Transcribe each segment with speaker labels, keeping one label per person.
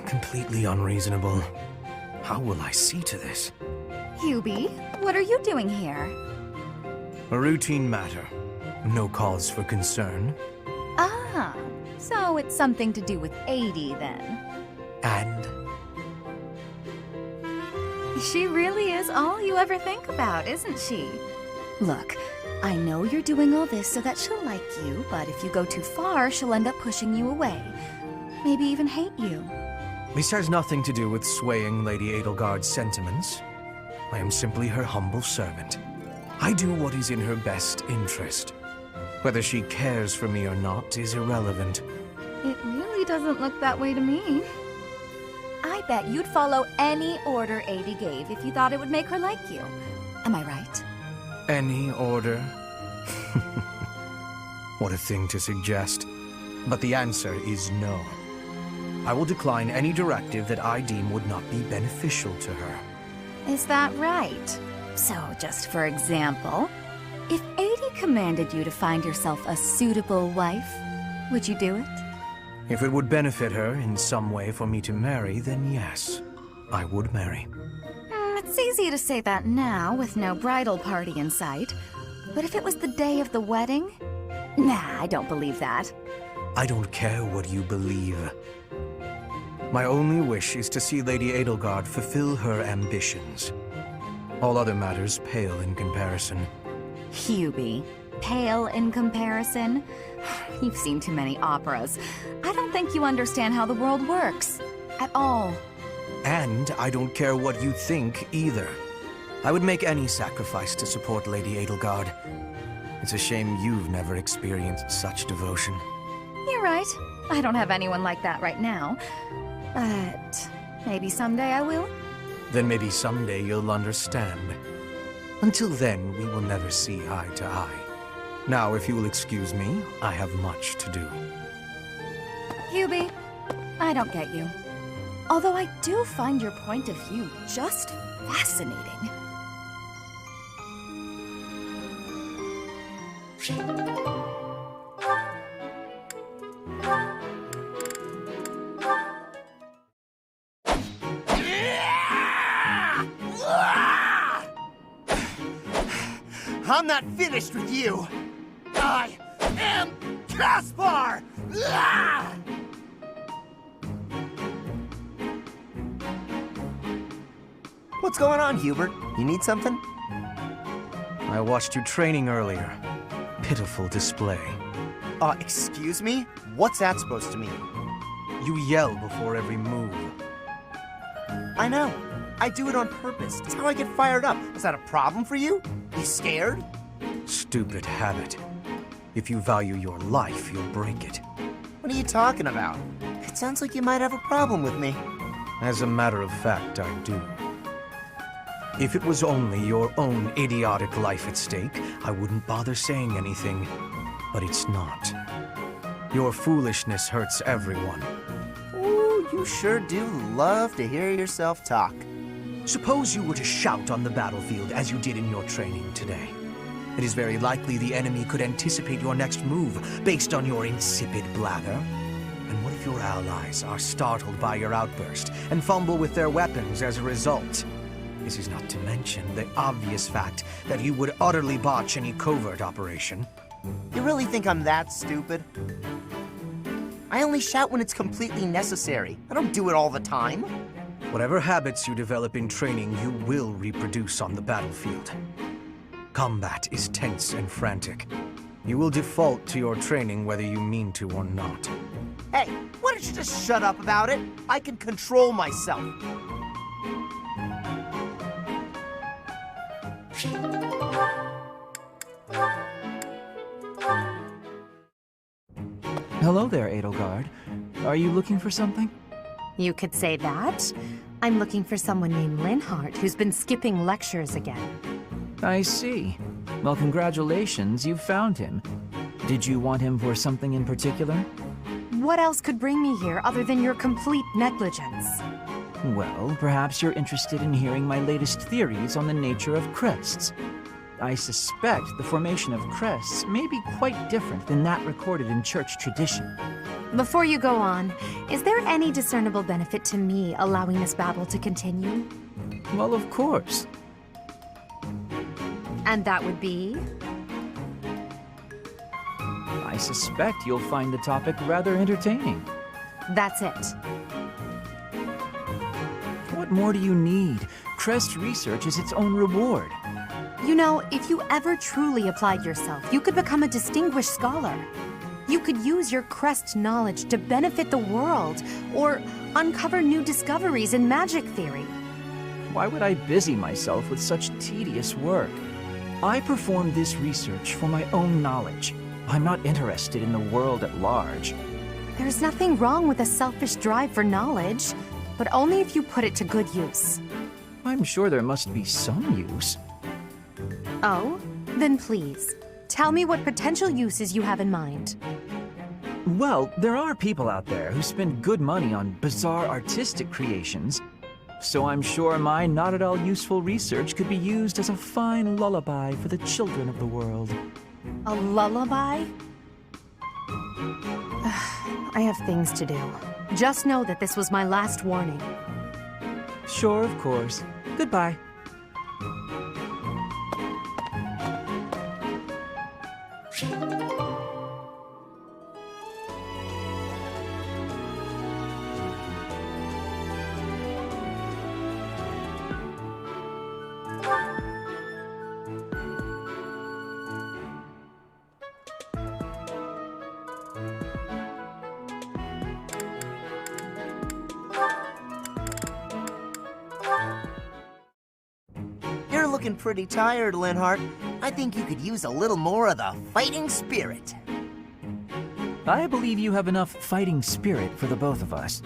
Speaker 1: Completely unreasonable. How will I see to this?
Speaker 2: Hubie, what are you doing here?
Speaker 1: A routine matter. No cause for concern.
Speaker 2: Ah, so it's something to do with 80 then.
Speaker 1: And?
Speaker 2: She really is all you ever think about, isn't she? Look, I know you're doing all this so that she'll like you, but if you go too far, she'll end up pushing you away. Maybe even hate you.
Speaker 1: This has nothing to do with swaying Lady Edelgard's sentiments. I am simply her humble servant. I do what is in her best interest. Whether she cares for me or not is irrelevant.
Speaker 2: It really doesn't look that way to me. I bet you'd follow any order Adi gave if you thought it would make her like you. Am I right?
Speaker 1: Any order? What a thing to suggest. But the answer is no. I will decline any directive that I deem would not be beneficial to her.
Speaker 2: Is that right? So, just for example, if Adi commanded you to find yourself a suitable wife, would you do it?
Speaker 1: If it would benefit her in some way for me to marry, then yes, I would marry.
Speaker 2: It's easy to say that now, with no bridal party in sight. But if it was the day of the wedding? Nah, I don't believe that.
Speaker 1: I don't care what you believe. My only wish is to see Lady Edelgard fulfill her ambitions. All other matters pale in comparison.
Speaker 2: Hubie, pale in comparison? You've seen too many operas. I don't think you understand how the world works. At all.
Speaker 1: And I don't care what you think either. I would make any sacrifice to support Lady Edelgard. It's a shame you've never experienced such devotion.
Speaker 2: You're right. I don't have anyone like that right now. But maybe someday I will.
Speaker 1: Then maybe someday you'll understand. Until then, we will never see eye to eye. Now, if you will excuse me, I have much to do.
Speaker 2: Hubie, I don't get you. Although I do find your point of view just fascinating.
Speaker 3: I'm not finished with you! I am Caspar! What's going on, Hubert? You need something?
Speaker 1: I watched you training earlier. Pitiful display.
Speaker 3: Excuse me? What's that supposed to mean?
Speaker 1: You yell before every move.
Speaker 3: I know. I do it on purpose. It's how I get fired up. Is that a problem for you? You scared?
Speaker 1: Stupid habit. If you value your life, you'll break it.
Speaker 3: What are you talking about? It sounds like you might have a problem with me.
Speaker 1: As a matter of fact, I do. If it was only your own idiotic life at stake, I wouldn't bother saying anything. But it's not. Your foolishness hurts everyone.
Speaker 3: Ooh, you sure do love to hear yourself talk.
Speaker 1: Suppose you were to shout on the battlefield as you did in your training today. It is very likely the enemy could anticipate your next move based on your insipid blather. And what if your allies are startled by your outburst and fumble with their weapons as a result? This is not to mention the obvious fact that you would utterly botch any covert operation.
Speaker 3: You really think I'm that stupid? I only shout when it's completely necessary. I don't do it all the time.
Speaker 1: Whatever habits you develop in training, you will reproduce on the battlefield. Combat is tense and frantic. You will default to your training whether you mean to or not.
Speaker 3: Hey, why don't you just shut up about it? I can control myself.
Speaker 4: Hello there, Edelgard. Are you looking for something?
Speaker 5: You could say that. I'm looking for someone named Linhardt who's been skipping lectures again.
Speaker 4: I see. Well, congratulations, you found him. Did you want him for something in particular?
Speaker 5: What else could bring me here other than your complete negligence?
Speaker 4: Well, perhaps you're interested in hearing my latest theories on the nature of crests. I suspect the formation of crests may be quite different than that recorded in church tradition.
Speaker 5: Before you go on, is there any discernible benefit to me allowing this battle to continue?
Speaker 4: Well, of course.
Speaker 5: And that would be?
Speaker 4: I suspect you'll find the topic rather entertaining.
Speaker 5: That's it.
Speaker 4: What more do you need? Crest research is its own reward.
Speaker 5: You know, if you ever truly applied yourself, you could become a distinguished scholar. You could use your crest knowledge to benefit the world, or uncover new discoveries in magic theory.
Speaker 4: Why would I busy myself with such tedious work? I perform this research for my own knowledge. I'm not interested in the world at large.
Speaker 5: There's nothing wrong with a selfish drive for knowledge, but only if you put it to good use.
Speaker 4: I'm sure there must be some use.
Speaker 5: Oh? Then please, tell me what potential uses you have in mind.
Speaker 4: Well, there are people out there who spend good money on bizarre artistic creations, so I'm sure my not at all useful research could be used as a fine lullaby for the children of the world.
Speaker 5: A lullaby? I have things to do. Just know that this was my last warning.
Speaker 4: Sure, of course. Goodbye.
Speaker 3: You're looking pretty tired, Linhardt. I think you could use a little more of the fighting spirit.
Speaker 4: I believe you have enough fighting spirit for the both of us.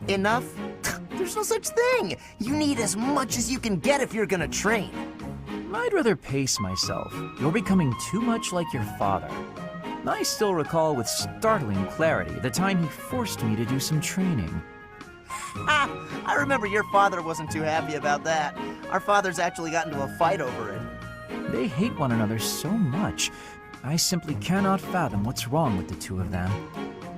Speaker 3: Enough? There's no such thing. You need as much as you can get if you're gonna train.
Speaker 4: I'd rather pace myself. You're becoming too much like your father. I still recall with startling clarity the time he forced me to do some training.
Speaker 3: I remember your father wasn't too happy about that. Our fathers actually got into a fight over it.
Speaker 4: They hate one another so much. I simply cannot fathom what's wrong with the two of them.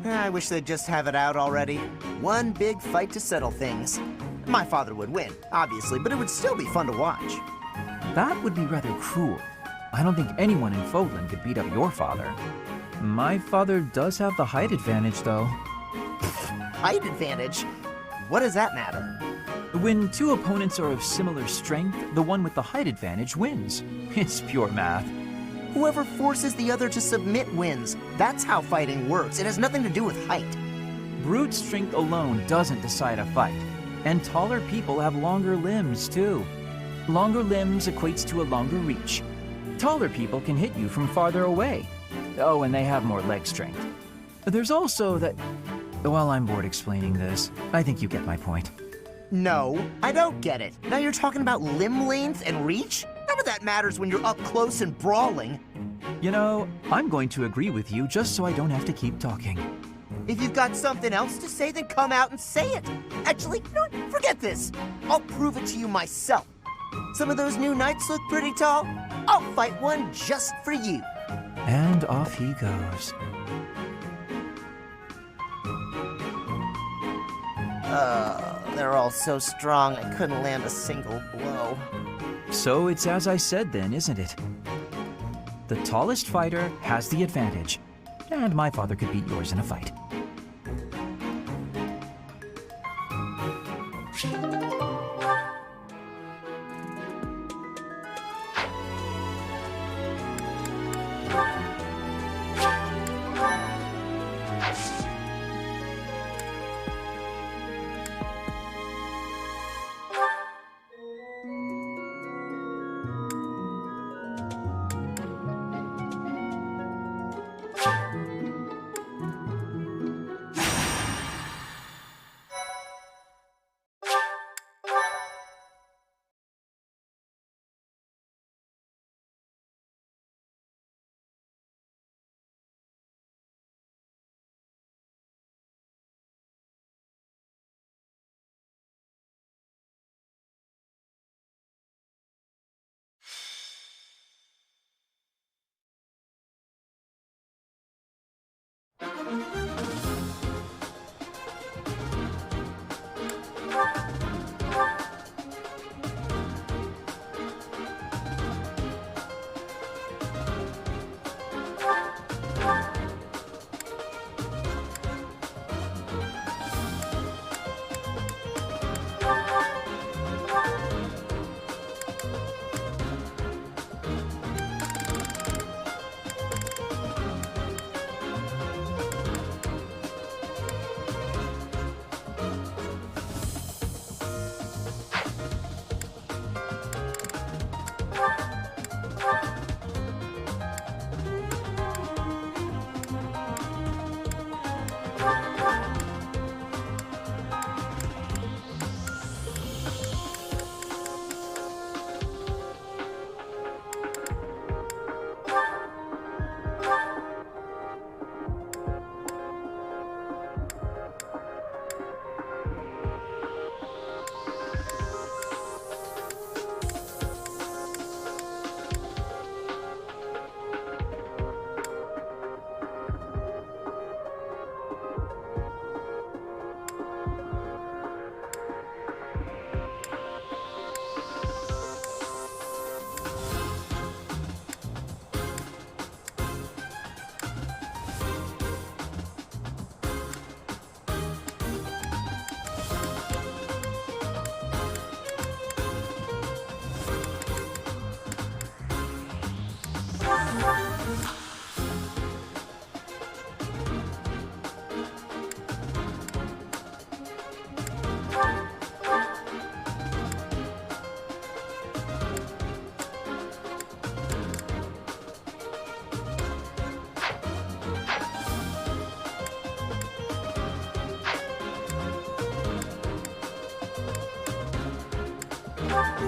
Speaker 3: I wish they'd just have it out already. One big fight to settle things. My father would win, obviously, but it would still be fun to watch.
Speaker 4: That would be rather cruel. I don't think anyone in Fodlan could beat up your father. My father does have the height advantage, though.
Speaker 3: Height advantage? What does that matter?
Speaker 4: When two opponents are of similar strength, the one with the height advantage wins. It's pure math.
Speaker 3: Whoever forces the other to submit wins. That's how fighting works. It has nothing to do with height.
Speaker 4: Brute strength alone doesn't decide a fight. And taller people have longer limbs, too. Longer limbs equates to a longer reach. Taller people can hit you from farther away. Oh, and they have more leg strength. There's also that... Well, I'm bored explaining this. I think you get my point.
Speaker 3: No, I don't get it. Now you're talking about limb length and reach? None of that matters when you're up close and brawling.
Speaker 4: You know, I'm going to agree with you just so I don't have to keep talking.
Speaker 3: If you've got something else to say, then come out and say it. Actually, you know what? Forget this. I'll prove it to you myself. Some of those new knights look pretty tall. I'll fight one just for you.
Speaker 4: And off he goes.
Speaker 3: They're all so strong, I couldn't land a single blow.
Speaker 4: So it's as I said then, isn't it? The tallest fighter has the advantage. And my father could beat yours in a fight.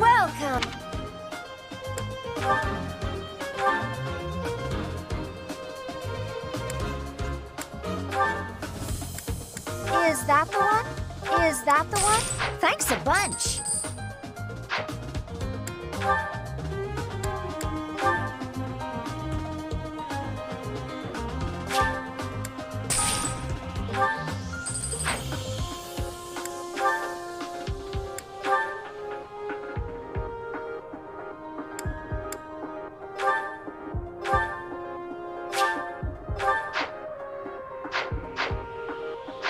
Speaker 2: Welcome! Is that the one? Is that the one? Thanks a bunch.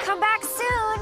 Speaker 2: Come back soon.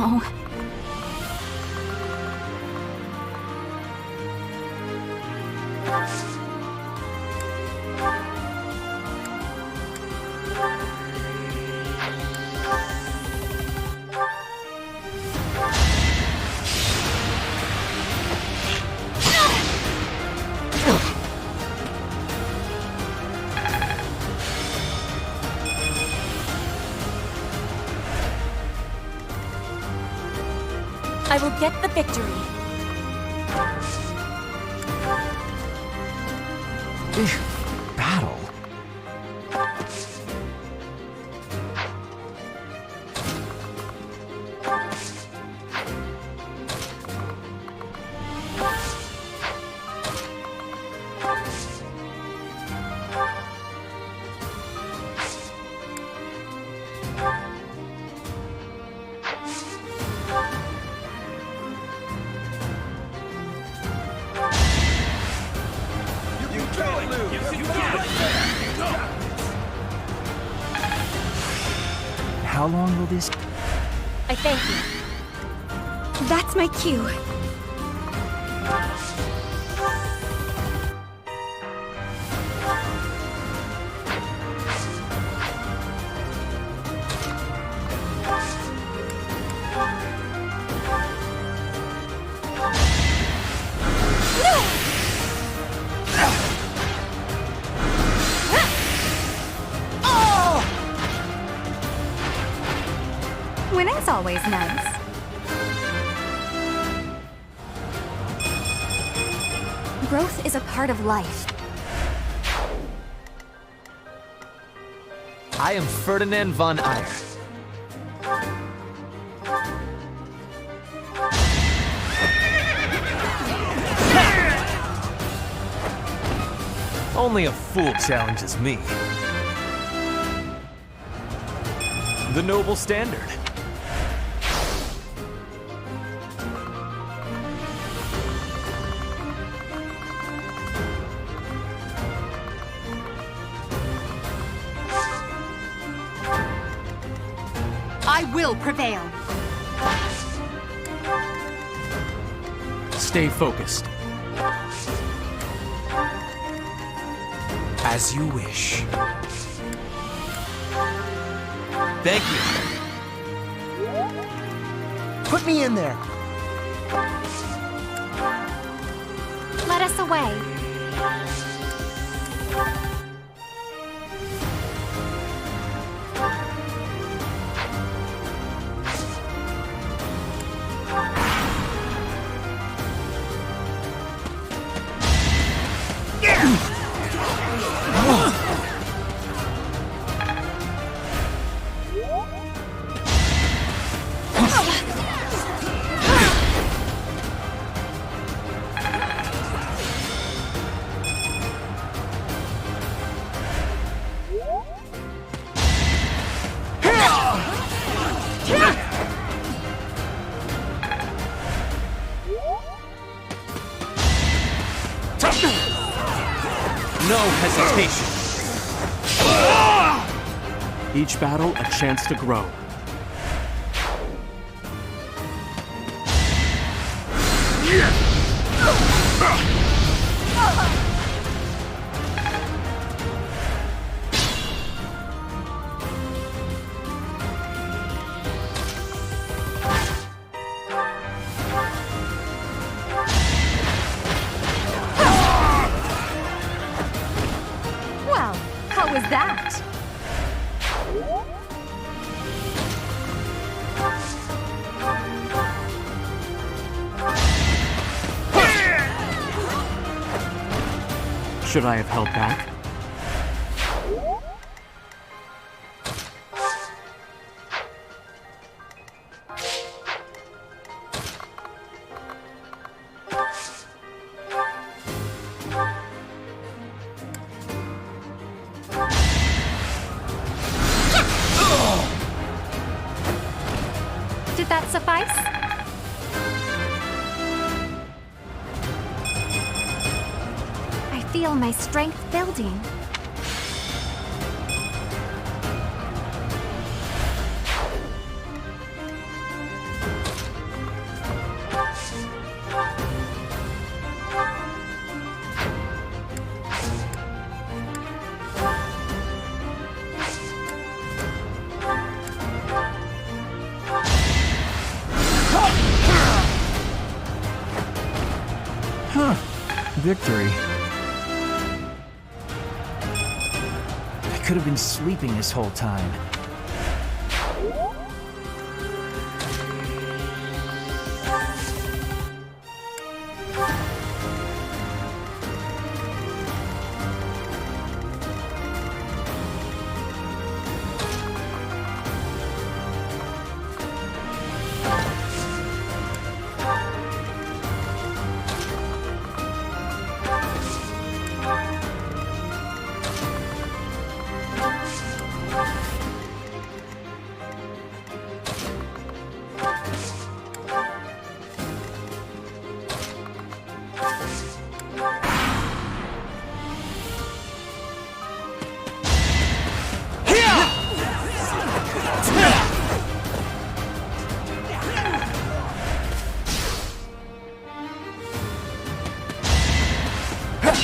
Speaker 2: Oh.
Speaker 6: I will get the victory.
Speaker 4: Battle? How long will this...
Speaker 6: I thank you.
Speaker 2: That's my cue. Winning's always nice. Growth is a part of life.
Speaker 7: I am Ferdinand von Eyre. Only a fool challenges me. The noble standard.
Speaker 5: I will prevail.
Speaker 7: Stay focused.
Speaker 1: As you wish.
Speaker 7: Thank you.
Speaker 3: Put me in there.
Speaker 6: Let us away.
Speaker 7: No hesitation.
Speaker 8: Each battle a chance to grow.
Speaker 2: Well, how was that?
Speaker 8: Should I have held back?
Speaker 2: Did that suffice? I feel my strength building.
Speaker 4: Victory. I could have been sleeping this whole time.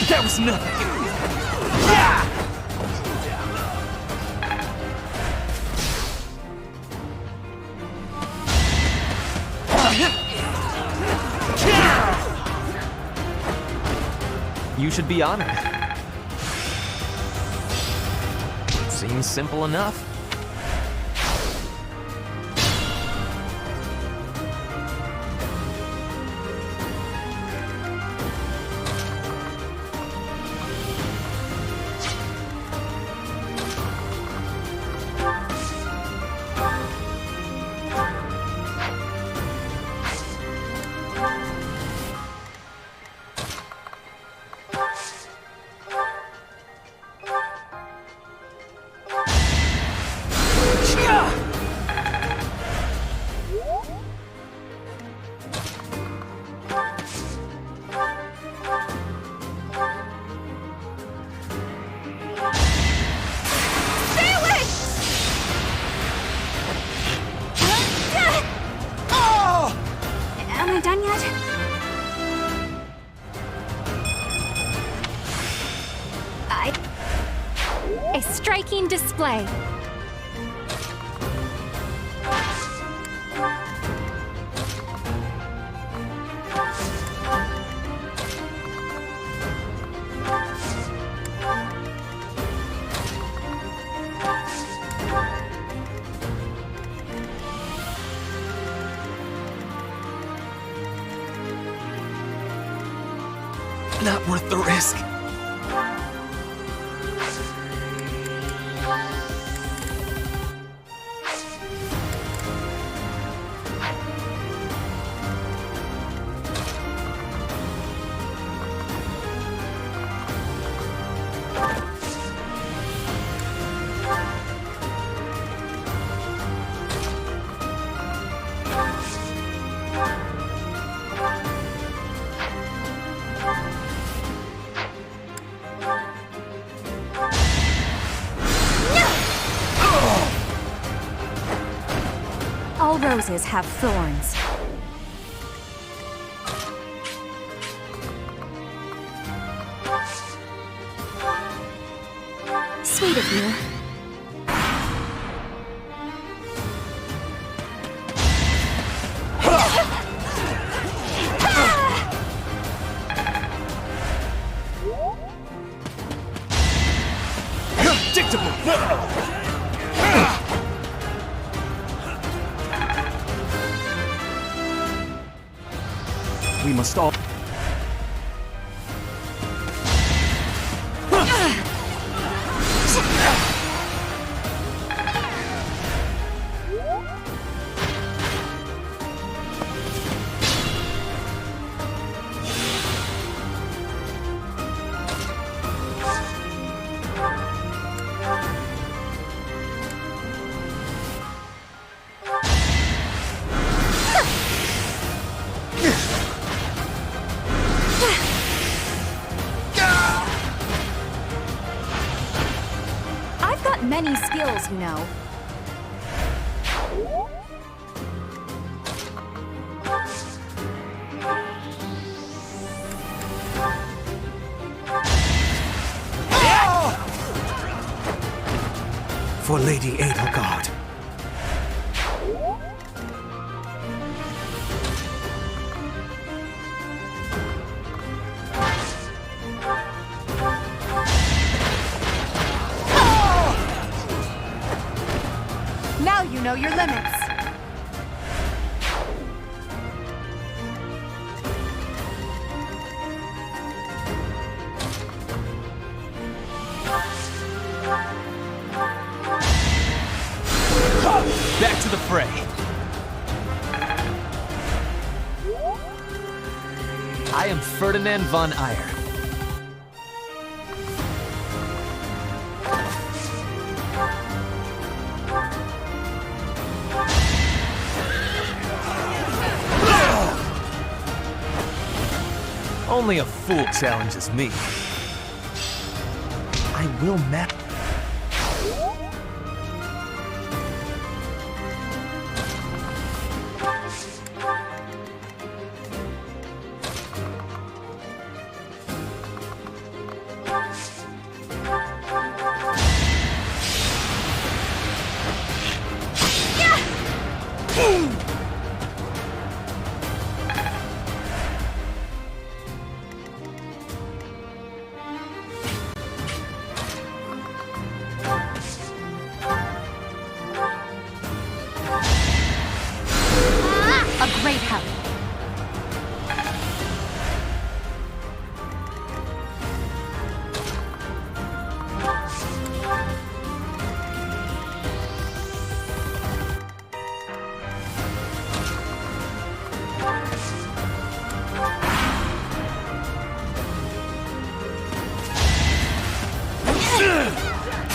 Speaker 7: That was nothing. You should be honored. Seems simple enough.
Speaker 2: Am I done yet?
Speaker 6: A striking display.
Speaker 7: Not worth the risk.
Speaker 2: All roses have thorns. Sweet of you.
Speaker 8: We must all...
Speaker 2: I've got many skills, you know.
Speaker 1: For Lady Edelgard.
Speaker 5: You know your limits.
Speaker 7: Back to the fray. I am Ferdinand von Eyre. Only a fool challenges me.
Speaker 1: I will met.
Speaker 5: A great help.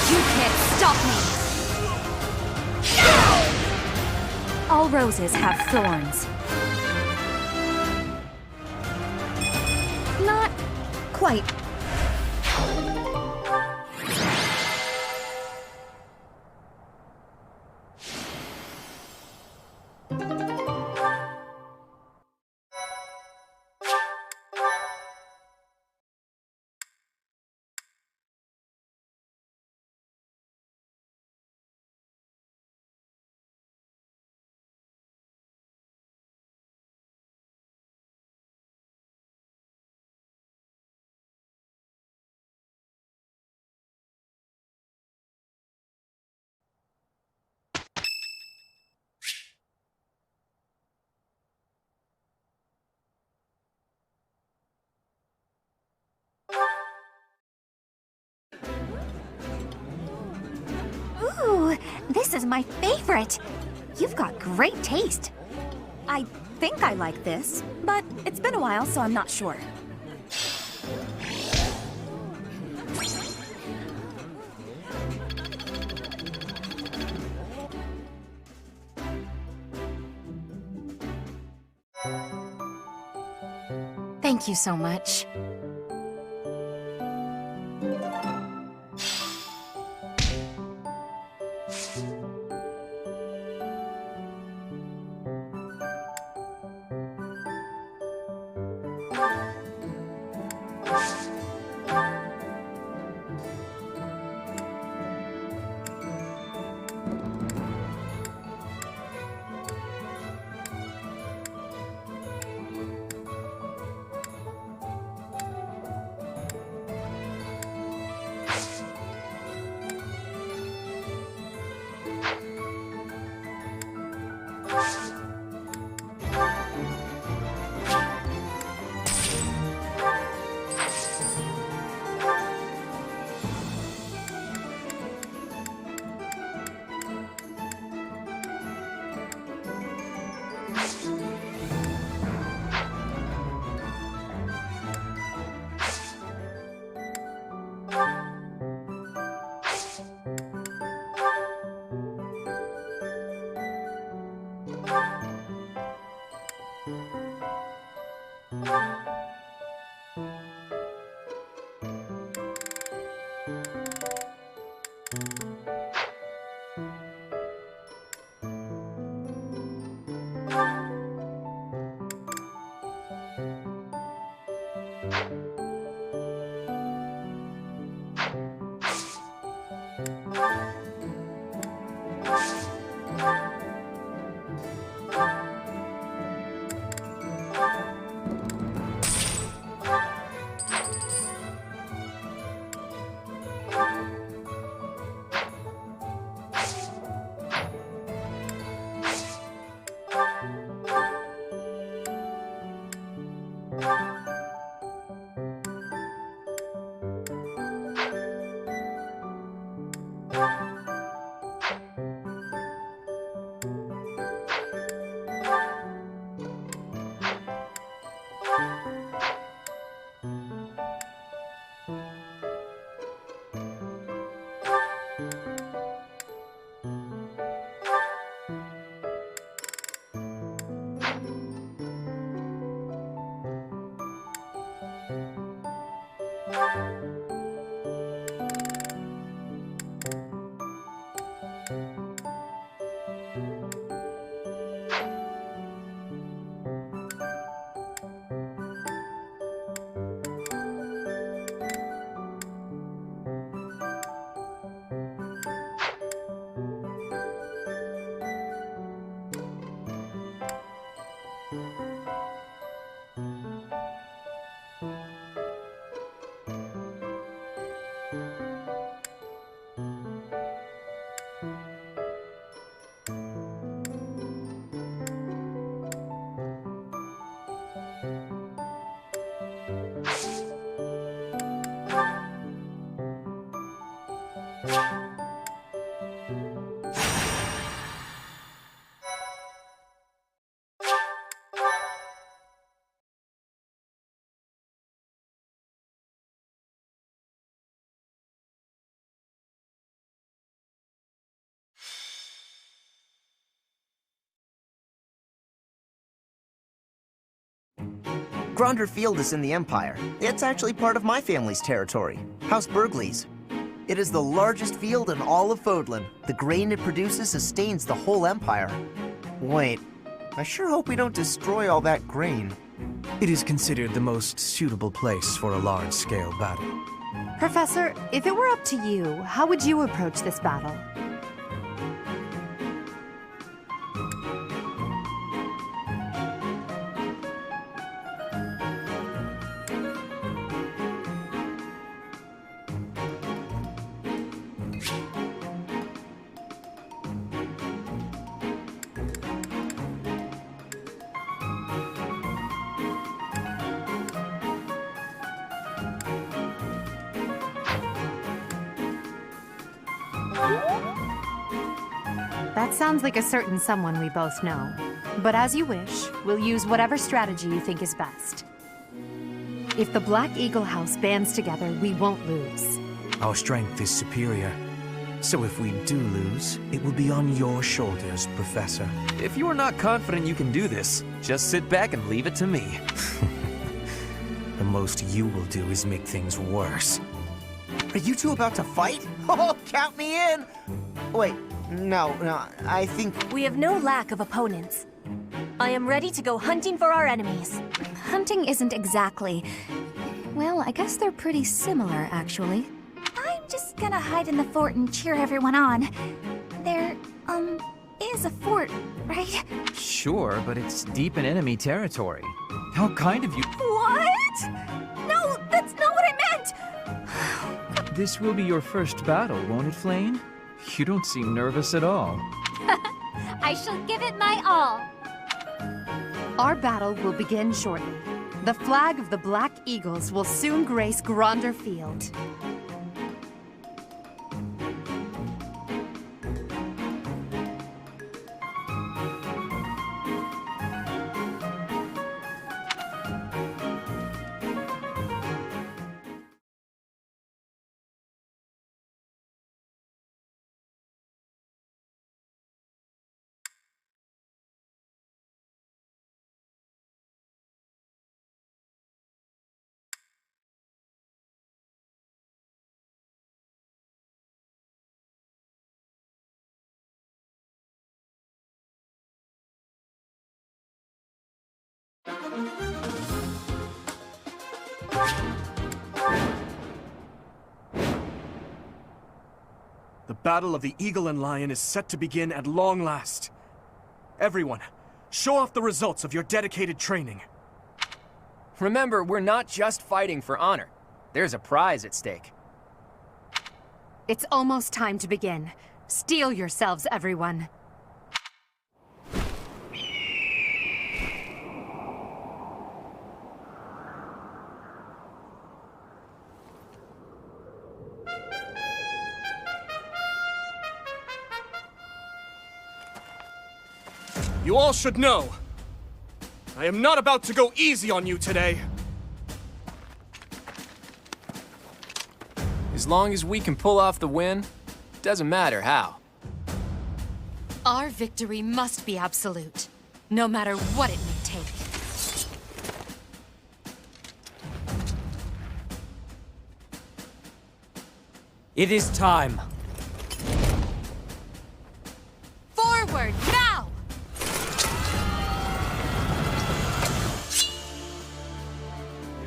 Speaker 5: You can't stop me.
Speaker 2: All roses have thorns. Not quite. Ooh, this is my favorite. You've got great taste. I think I like this, but it's been a while, so I'm not sure.
Speaker 5: Thank you so much.
Speaker 3: Gronder Field is in the Empire. It's actually part of my family's territory, House Burgley's. It is the largest field in all of Fodlan. The grain it produces sustains the whole Empire. Wait, I sure hope we don't destroy all that grain.
Speaker 1: It is considered the most suitable place for a large-scale battle.
Speaker 5: Professor, if it were up to you, how would you approach this battle? That sounds like a certain someone we both know. But as you wish, we'll use whatever strategy you think is best. If the Black Eagle House bands together, we won't lose.
Speaker 1: Our strength is superior. So if we do lose, it will be on your shoulders, Professor.
Speaker 7: If you are not confident you can do this, just sit back and leave it to me.
Speaker 1: The most you will do is make things worse.
Speaker 3: Are you two about to fight? Oh, count me in! Wait, no, I think...
Speaker 9: We have no lack of opponents. I am ready to go hunting for our enemies.
Speaker 2: Hunting isn't exactly... Well, I guess they're pretty similar, actually. I'm just gonna hide in the fort and cheer everyone on. There, is a fort, right?
Speaker 4: Sure, but it's deep in enemy territory. How kind of you.
Speaker 2: What? No, that's not what I meant!
Speaker 4: This will be your first battle, won't it, Flane? You don't seem nervous at all.
Speaker 6: I shall give it my all.
Speaker 5: Our battle will begin shortly. The flag of the Black Eagles will soon grace Gronder Field.
Speaker 8: The Battle of the Eagle and Lion is set to begin at long last. Everyone, show off the results of your dedicated training.
Speaker 10: Remember, we're not just fighting for honor. There's a prize at stake.
Speaker 5: It's almost time to begin. Steel yourselves, everyone.
Speaker 8: You all should know, I am not about to go easy on you today.
Speaker 10: As long as we can pull off the win, doesn't matter how.
Speaker 5: Our victory must be absolute, no matter what it may take.
Speaker 11: It is time.
Speaker 5: Forward, now!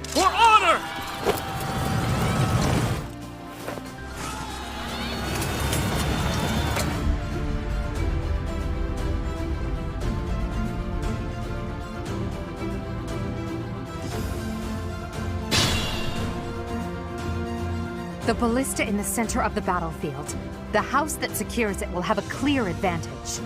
Speaker 8: For honor!
Speaker 5: The ballista in the center of the battlefield. The house that secures it will have a clear advantage.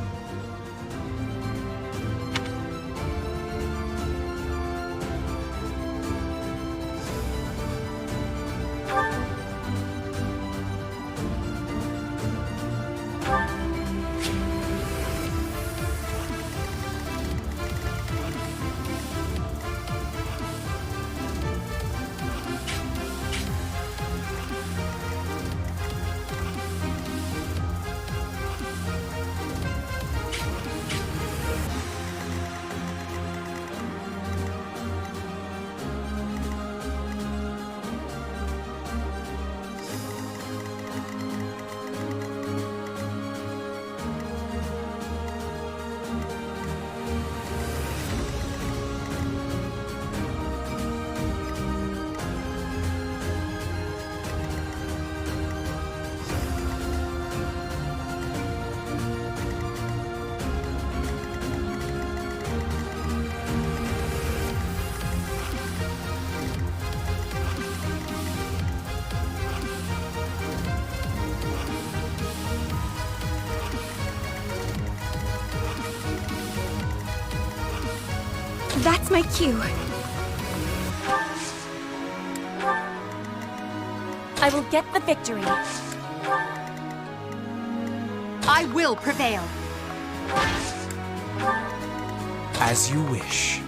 Speaker 2: That's my cue.
Speaker 9: I will get the victory.
Speaker 5: I will prevail.
Speaker 1: As you wish.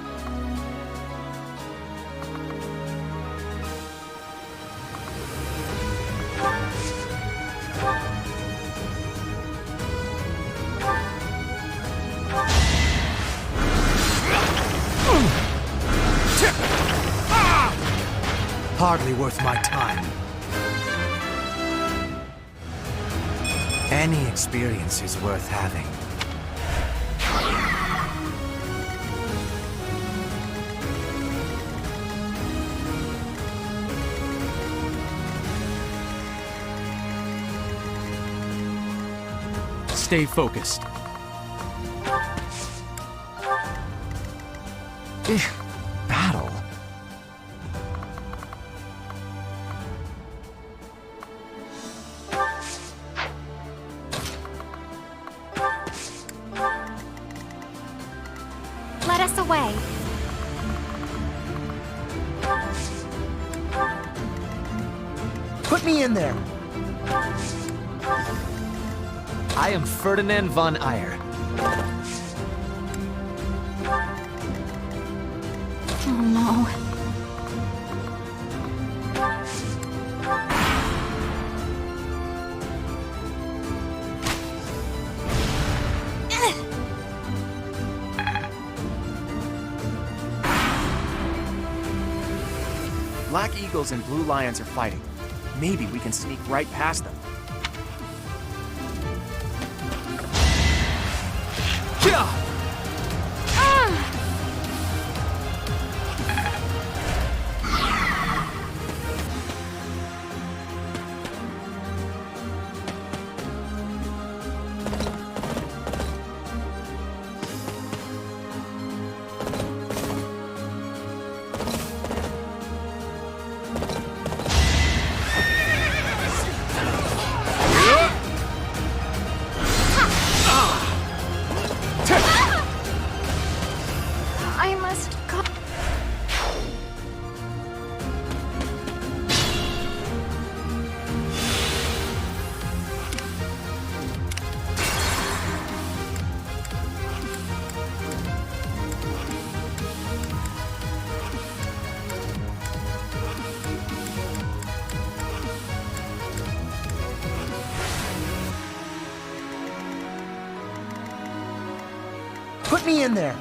Speaker 1: Hardly worth my time. Any experience is worth having.
Speaker 4: Stay focused. Battle.
Speaker 6: Let us away.
Speaker 3: Put me in there.
Speaker 7: I am Ferdinand von Eyre.
Speaker 2: Oh no.
Speaker 10: Black Eagles and Blue Lions are fighting. Maybe we can sneak right past them.
Speaker 2: I must go.
Speaker 3: Put me in there.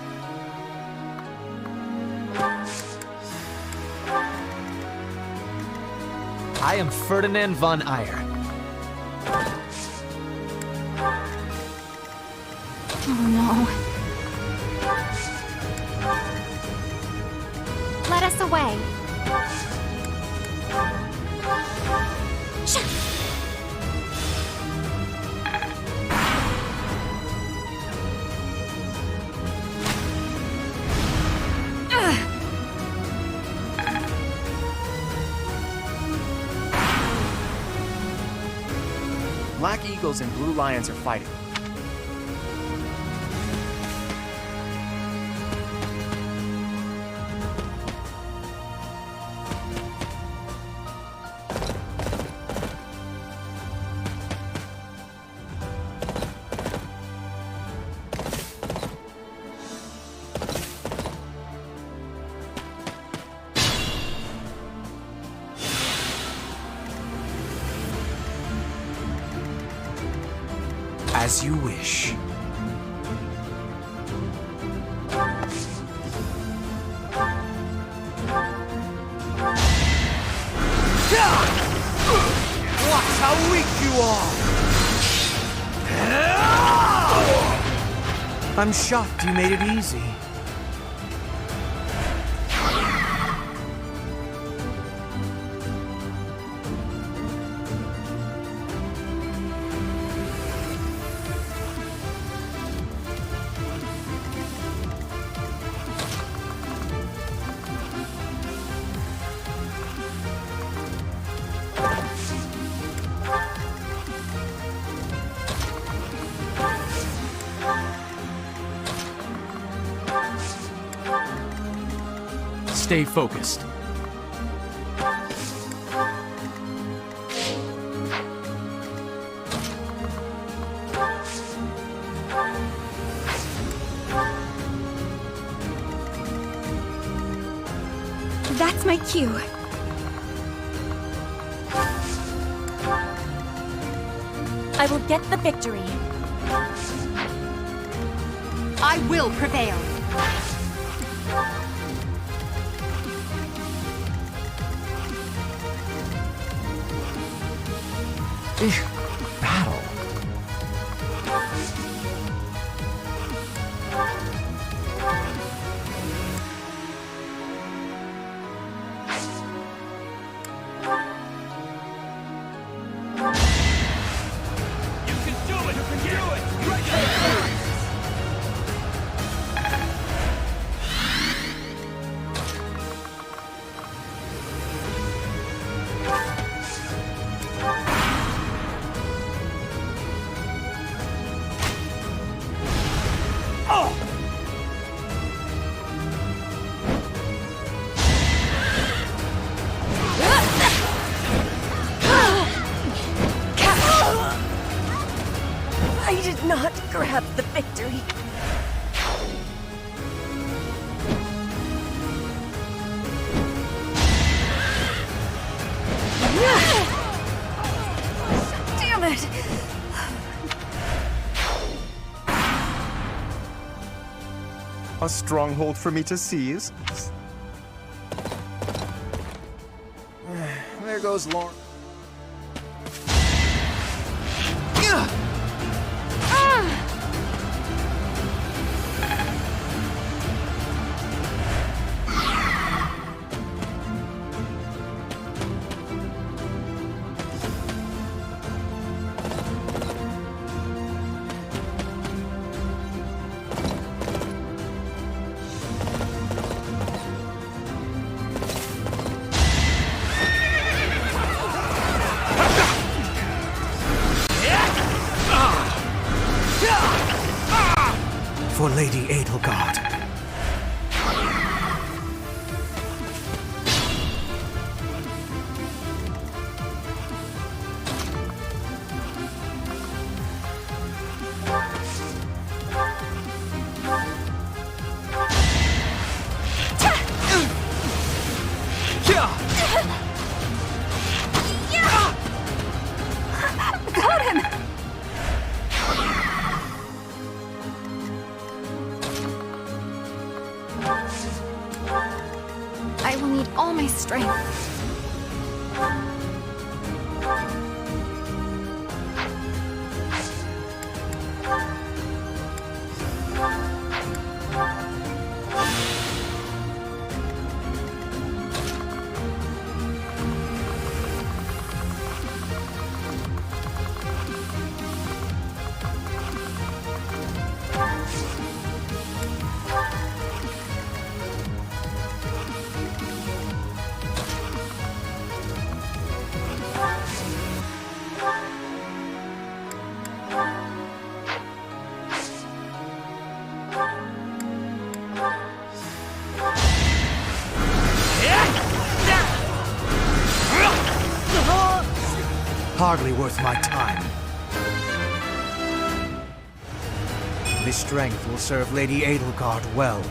Speaker 7: I am Ferdinand von Eyre.
Speaker 2: Oh no.
Speaker 6: Let us away.
Speaker 10: Black eagles and blue lions are fighting.
Speaker 1: As you wish.
Speaker 3: Watch how weak you are!
Speaker 1: I'm shocked you made it easy.
Speaker 4: Stay focused.
Speaker 2: That's my cue.
Speaker 9: I will get the victory.
Speaker 5: I will prevail.
Speaker 7: Battle.
Speaker 9: I did not grab the victory.
Speaker 2: Damn it!
Speaker 3: A stronghold for me to seize?
Speaker 10: There goes Lauren.
Speaker 1: For Lady Edelgard.
Speaker 2: Got him! I will need all my strength.
Speaker 1: hardly worth my time. This strength will serve Lady Edelgard well.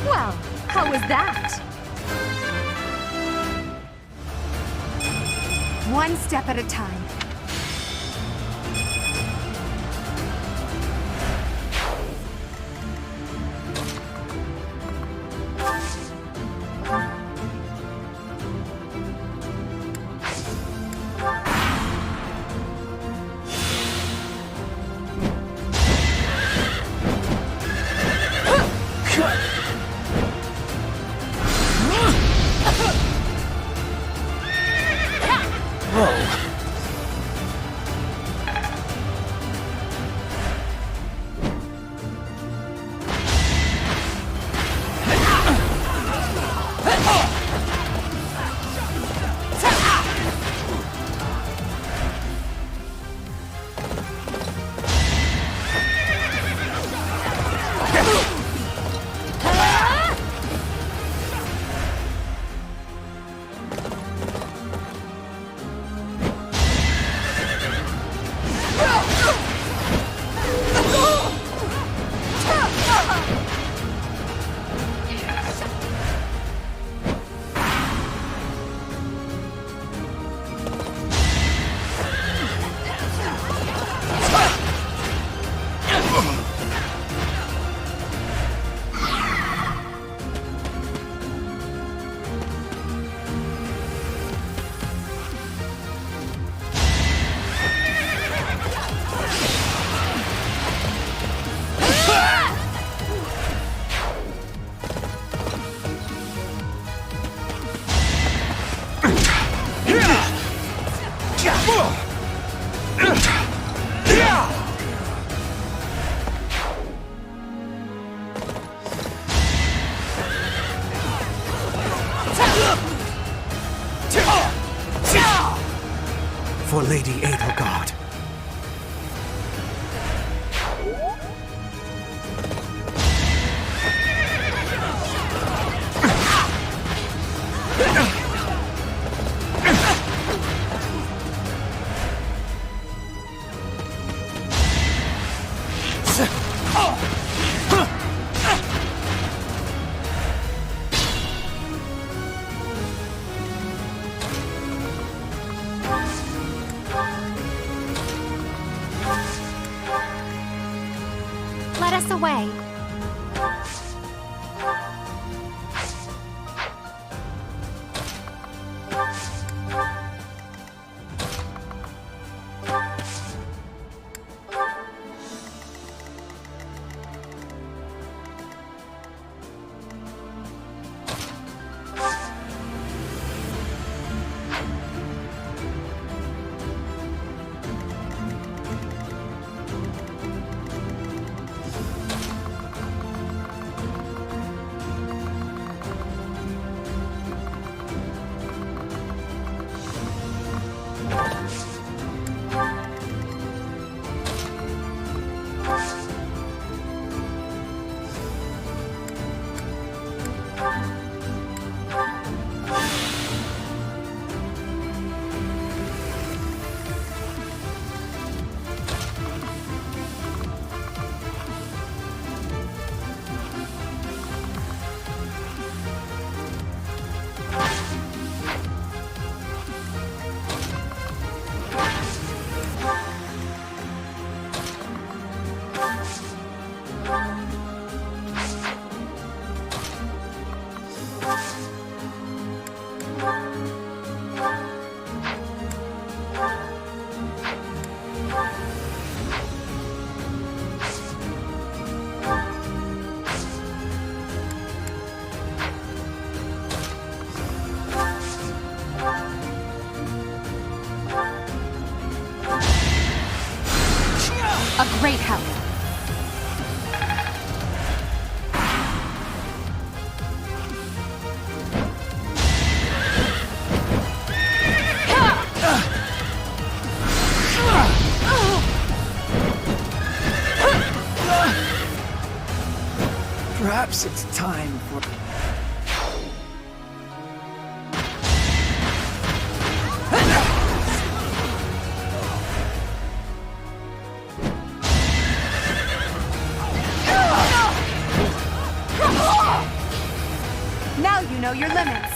Speaker 5: Well, how was that? One step at a time.
Speaker 1: For Lady Edelgard.
Speaker 6: Let us away.
Speaker 5: A great help.
Speaker 4: Perhaps it's time for...
Speaker 5: Now you know your limits.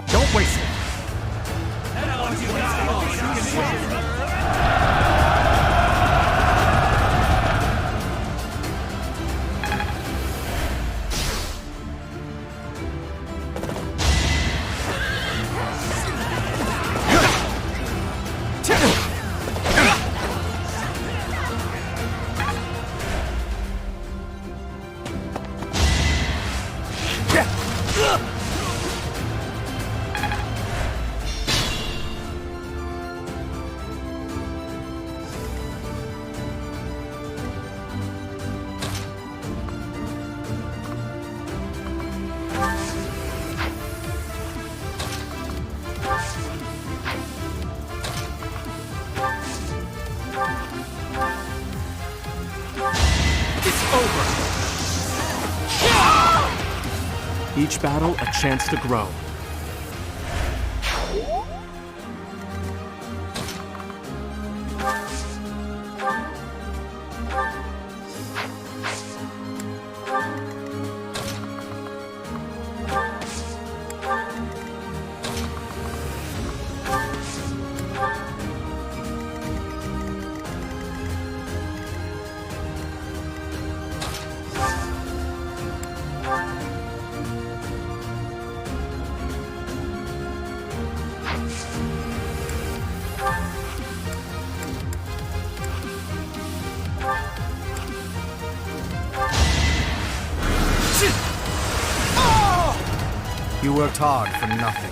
Speaker 8: Don't waste it. Each battle, a chance to grow.
Speaker 1: You worked hard for nothing.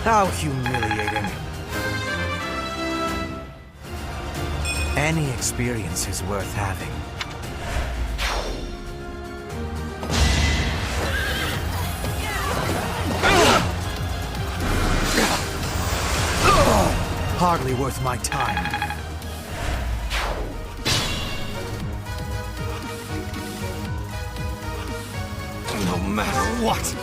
Speaker 1: How humiliating. Any experience is worth having. Hardly worth my time. No matter what.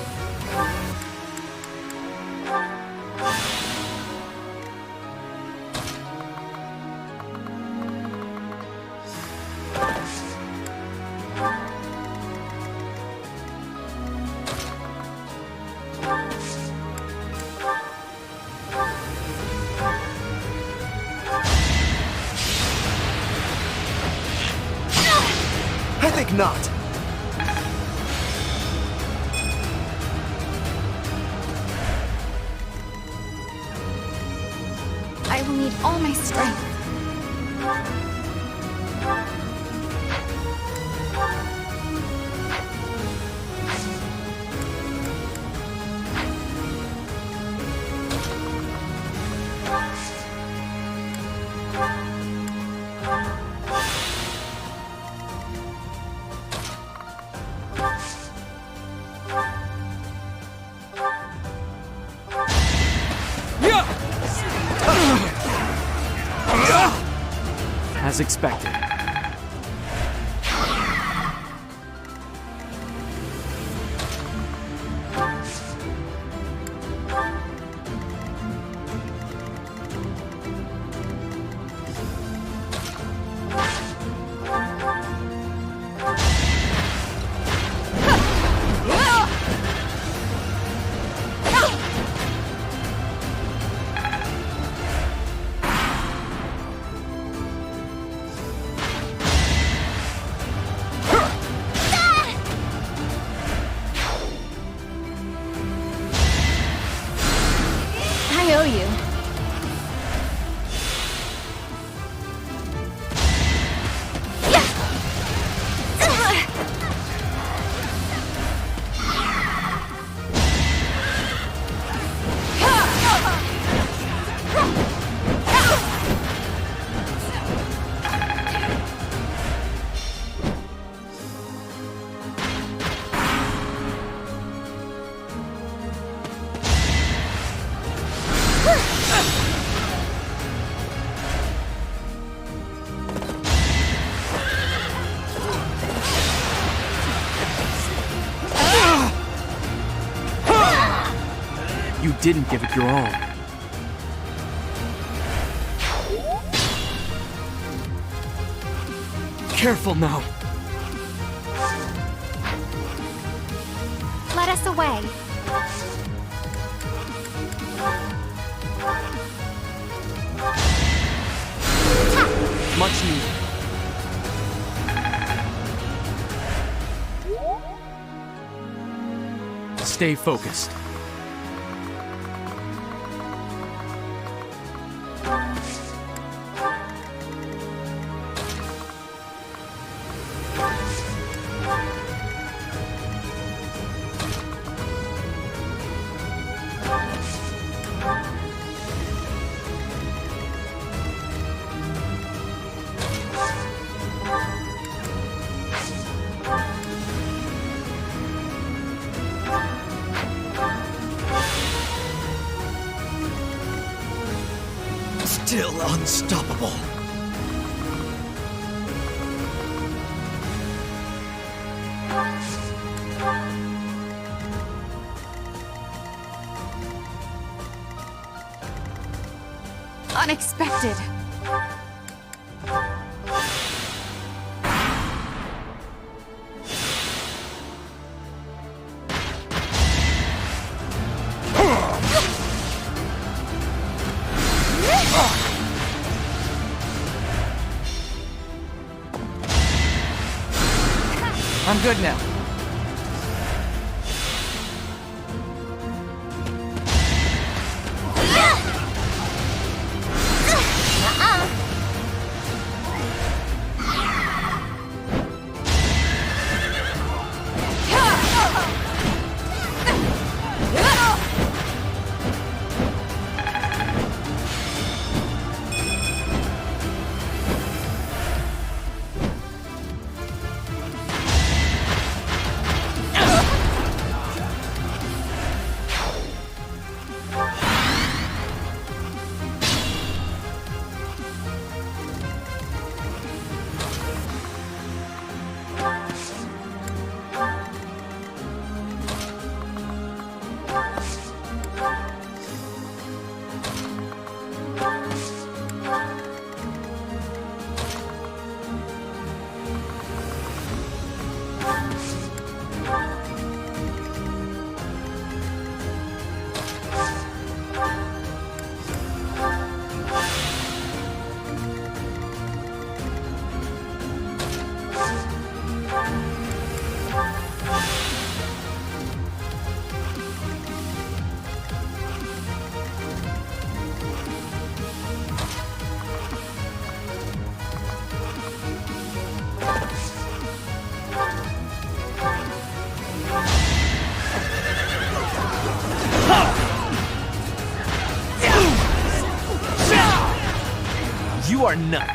Speaker 1: I think not.
Speaker 2: I will need all my strength.
Speaker 4: As expected.
Speaker 2: I owe you.
Speaker 4: You didn't give it your all.
Speaker 8: Careful now.
Speaker 6: Let us away.
Speaker 8: Much needed.
Speaker 4: Stay focused.
Speaker 1: Still unstoppable.
Speaker 5: Unexpected.
Speaker 4: I'm good now.
Speaker 3: You are not.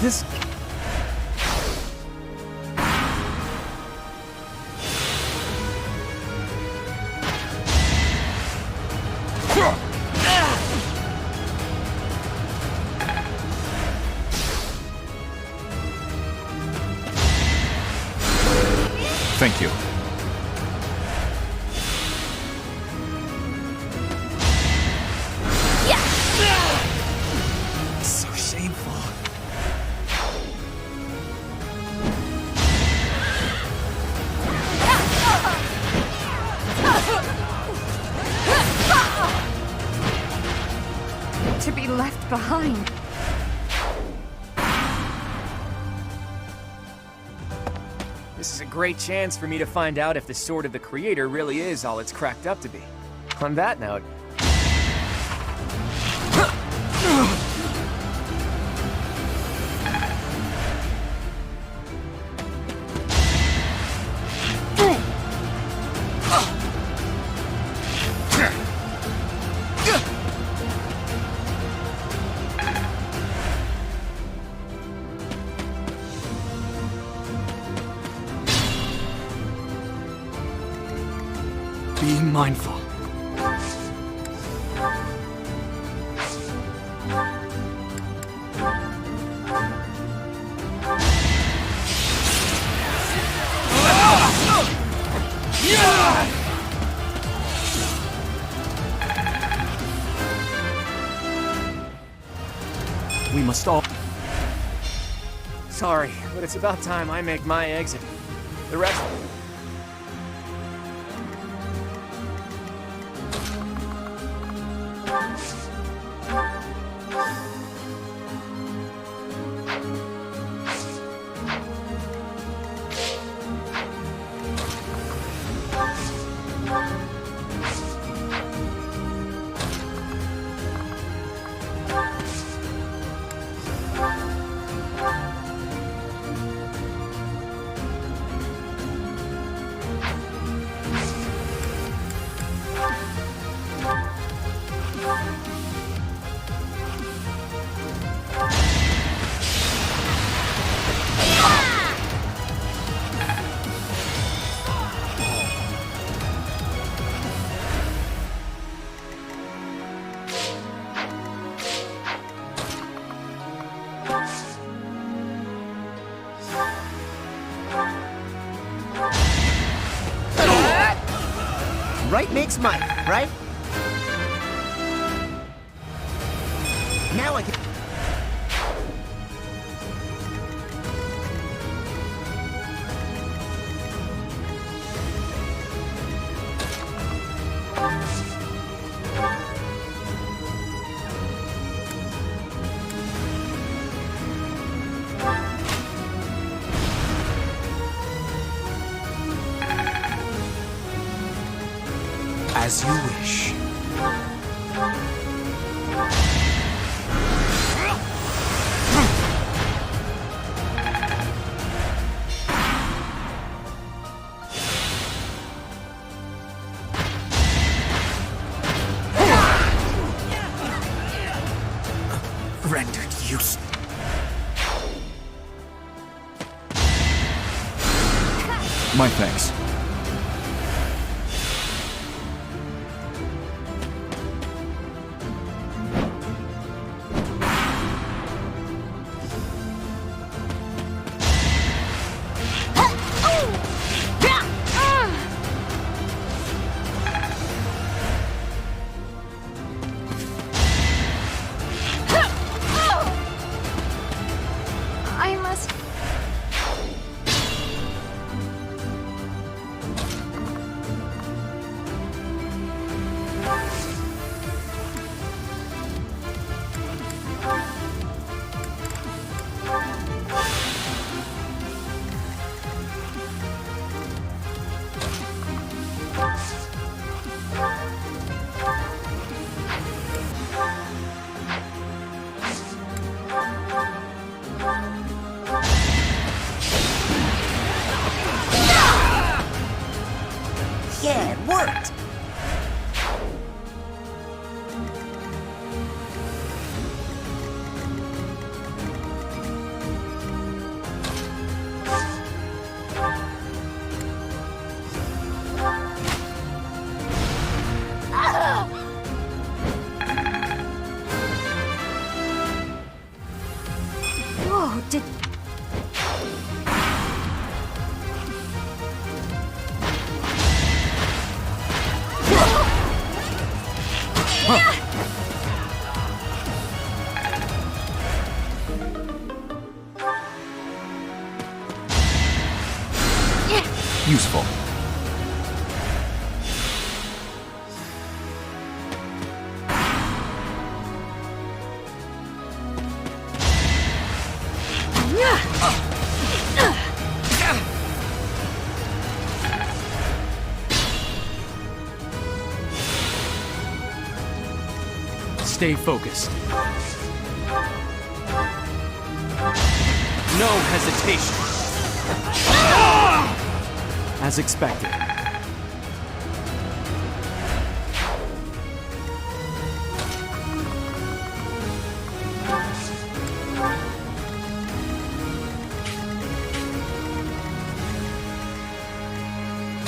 Speaker 4: This...
Speaker 11: Thank you.
Speaker 1: So shameful.
Speaker 5: To be left behind.
Speaker 10: This is a great chance for me to find out if the Sword of the Creator really is all it's cracked up to be. On that note...
Speaker 8: Be mindful. We must all...
Speaker 10: Sorry, but it's about time I make my exit. The rest...
Speaker 3: Right makes might, right? Now I can...
Speaker 1: As you wish. Rendered useless.
Speaker 11: My thanks.
Speaker 6: I must...
Speaker 3: Yeah, it worked!
Speaker 11: Useful.
Speaker 4: Stay focused. No hesitation. As expected.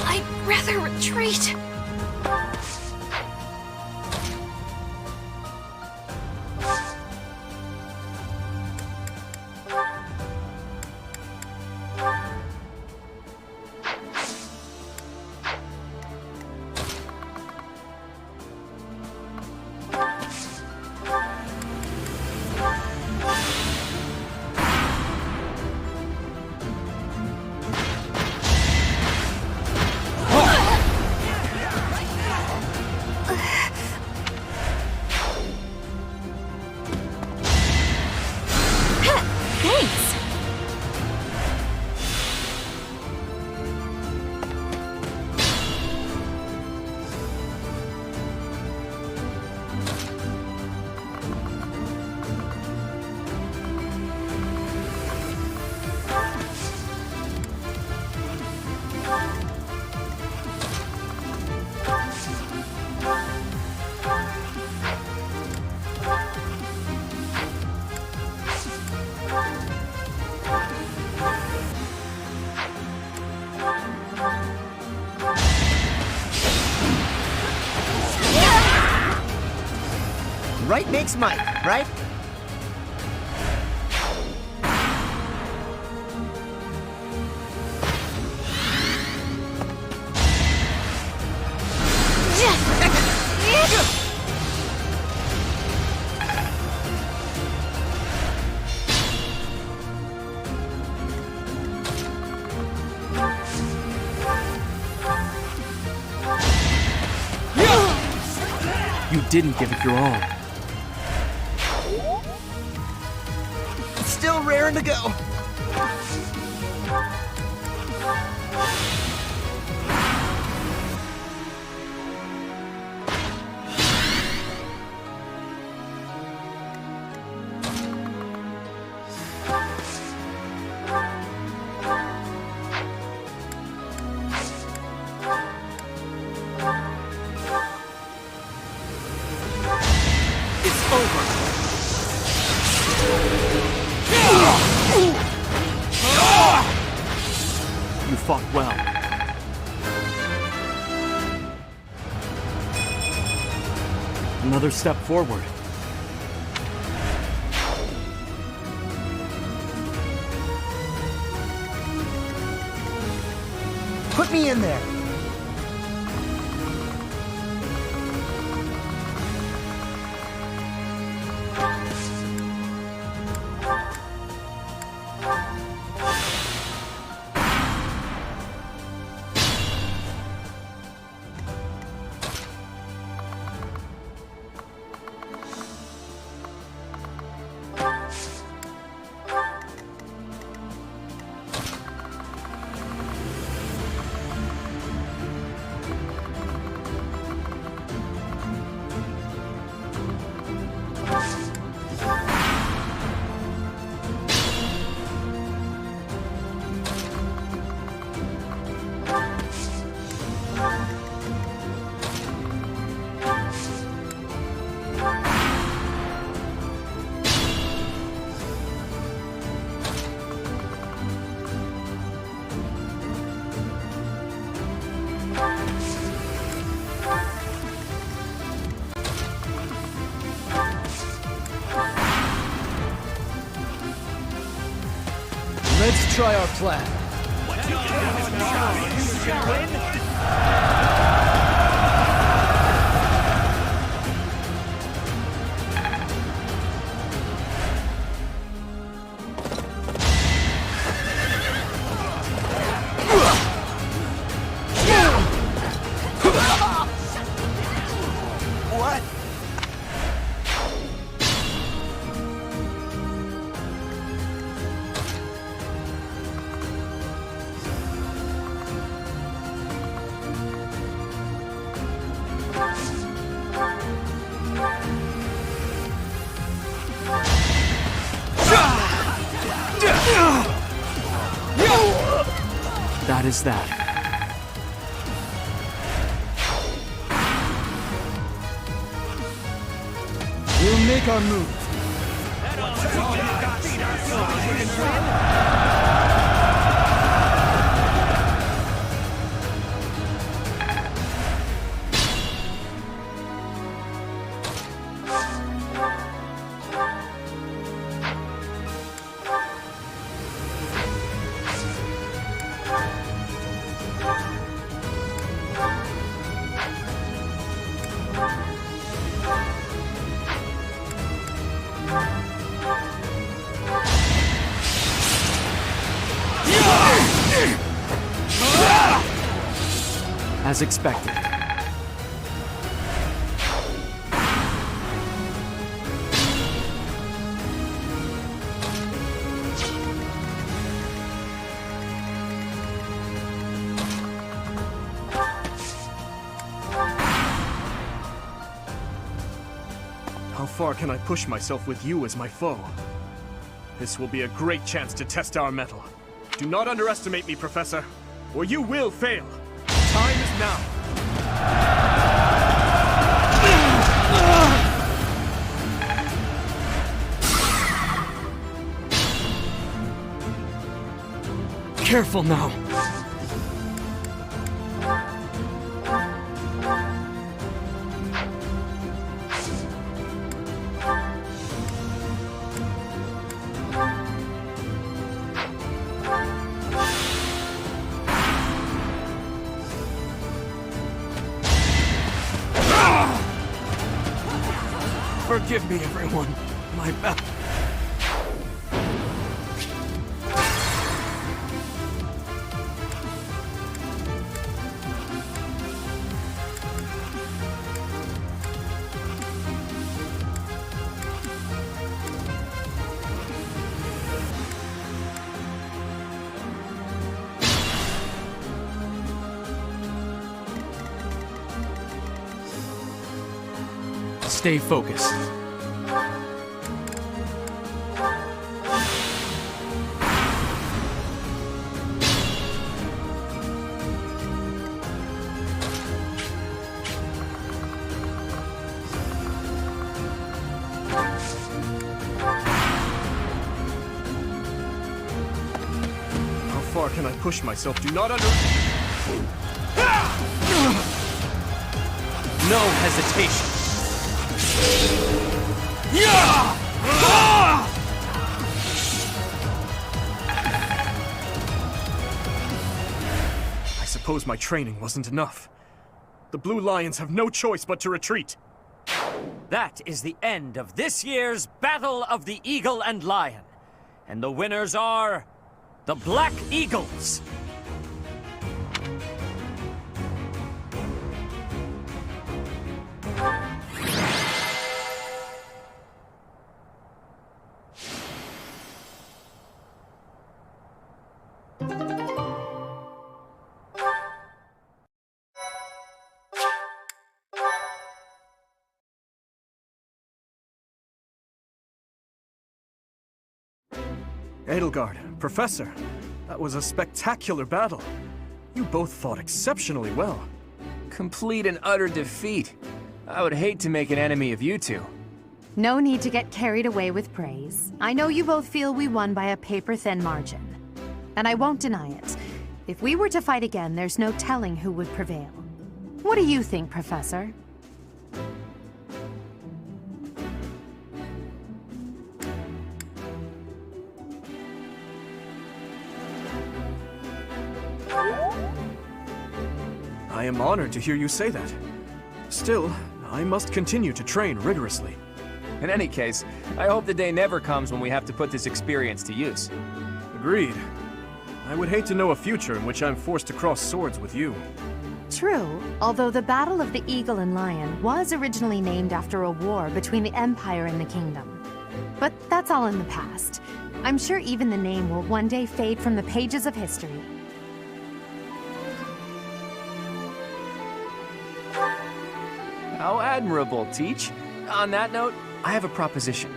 Speaker 6: I'd rather retreat.
Speaker 3: Right makes might, right?
Speaker 4: You didn't give it your all.
Speaker 3: Still raring to go.
Speaker 4: It's over. You fought well. Another step forward.
Speaker 3: Put me in there.
Speaker 4: Let's try our plan.
Speaker 8: that is that. We'll make our move. As expected. How far can I push myself with you as my foe? This will be a great chance to test our mettle. Do not underestimate me, Professor, or you will fail. Time is now. Careful now. Forgive me, everyone. My bad. Stay focused. How far can I push myself? Do not No hesitation. I suppose my training wasn't enough. The Blue Lions have no choice but to retreat.
Speaker 12: That is the end of this year's Battle of the Eagle and Lion. And the winners are the Black Eagles.
Speaker 8: Edelgard, Professor, that was a spectacular battle. You both fought exceptionally well.
Speaker 10: Complete and utter defeat. I would hate to make an enemy of you two.
Speaker 5: No need to get carried away with praise. I know you both feel we won by a paper-thin margin. And I won't deny it. If we were to fight again, there's no telling who would prevail. What do you think, Professor?
Speaker 8: I am honored to hear you say that. Still, I must continue to train rigorously.
Speaker 10: In any case, I hope the day never comes when we have to put this experience to use.
Speaker 8: Agreed. I would hate to know a future in which I'm forced to cross swords with you.
Speaker 5: True, although the Battle of the Eagle and Lion was originally named after a war between the Empire and the Kingdom. But that's all in the past. I'm sure even the name will one day fade from the pages of history.
Speaker 10: How admirable, Teach. On that note, I have a proposition.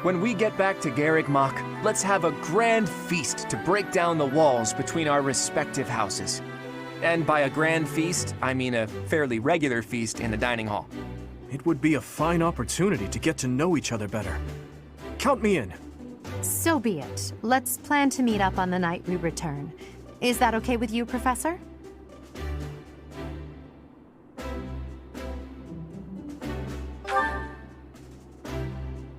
Speaker 10: When we get back to Garrick Mach, let's have a grand feast to break down the walls between our respective houses. And by a grand feast, I mean a fairly regular feast in the dining hall.
Speaker 8: It would be a fine opportunity to get to know each other better. Count me in.
Speaker 5: So be it. Let's plan to meet up on the night we return. Is that okay with you, Professor?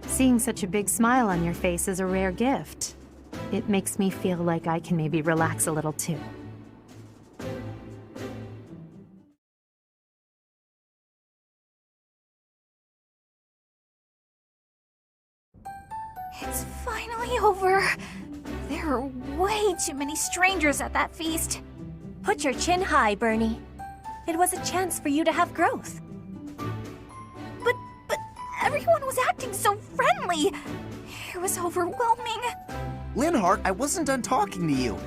Speaker 5: Seeing such a big smile on your face is a rare gift. It makes me feel like I can maybe relax a little too.
Speaker 2: It's finally over. There are way too many strangers at that feast.
Speaker 9: Put your chin high, Bernie. It was a chance for you to have growth.
Speaker 2: But everyone was acting so friendly. It was overwhelming.
Speaker 3: Linhardt, I wasn't done talking to you.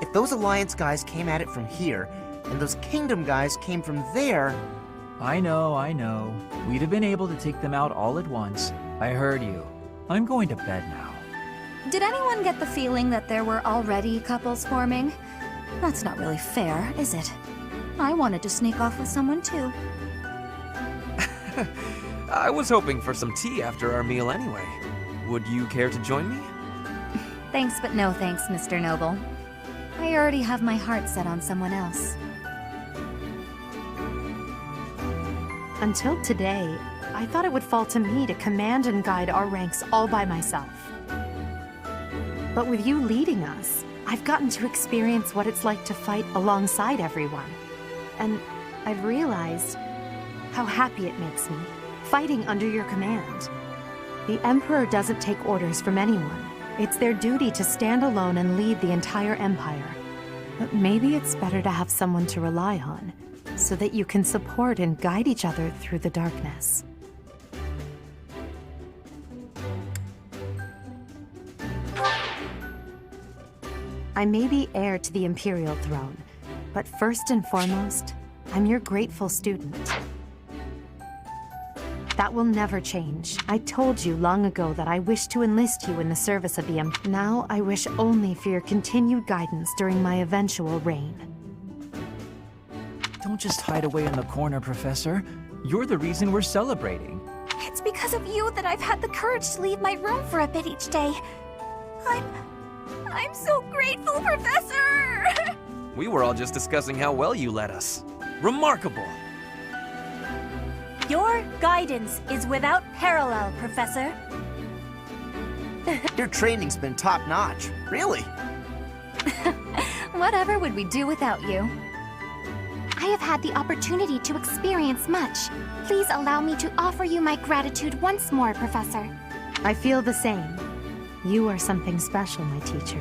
Speaker 3: If those Alliance guys came at it from here, and those Kingdom guys came from there...
Speaker 4: I know. We'd have been able to take them out all at once. I heard you. I'm going to bed now.
Speaker 2: Did anyone get the feeling that there were already couples forming? That's not really fair, is it? I wanted to sneak off with someone too.
Speaker 7: I was hoping for some tea after our meal anyway. Would you care to join me?
Speaker 2: Thanks, but no thanks, Mr. Noble. I already have my heart set on someone else.
Speaker 5: Until today, I thought it would fall to me to command and guide our ranks all by myself. But with you leading us, I've gotten to experience what it's like to fight alongside everyone. And I've realized how happy it makes me, fighting under your command. The Emperor doesn't take orders from anyone. It's their duty to stand alone and lead the entire Empire. But maybe it's better to have someone to rely on, so that you can support and guide each other through the darkness. I may be heir to the Imperial throne, but first and foremost, I'm your grateful student. That will never change. I told you long ago that I wish to enlist you in the service of the Empire. Now I wish only for your continued guidance during my eventual reign.
Speaker 4: Don't just hide away in the corner, Professor. You're the reason we're celebrating.
Speaker 2: It's because of you that I've had the courage to leave my room for a bit each day. I'm so grateful, Professor!
Speaker 7: We were all just discussing how well you led us. Remarkable!
Speaker 9: Your guidance is without parallel, Professor.
Speaker 3: Your training's been top-notch, really.
Speaker 2: Whatever would we do without you?
Speaker 13: I have had the opportunity to experience much. Please allow me to offer you my gratitude once more, Professor.
Speaker 5: I feel the same. You are something special, my teacher.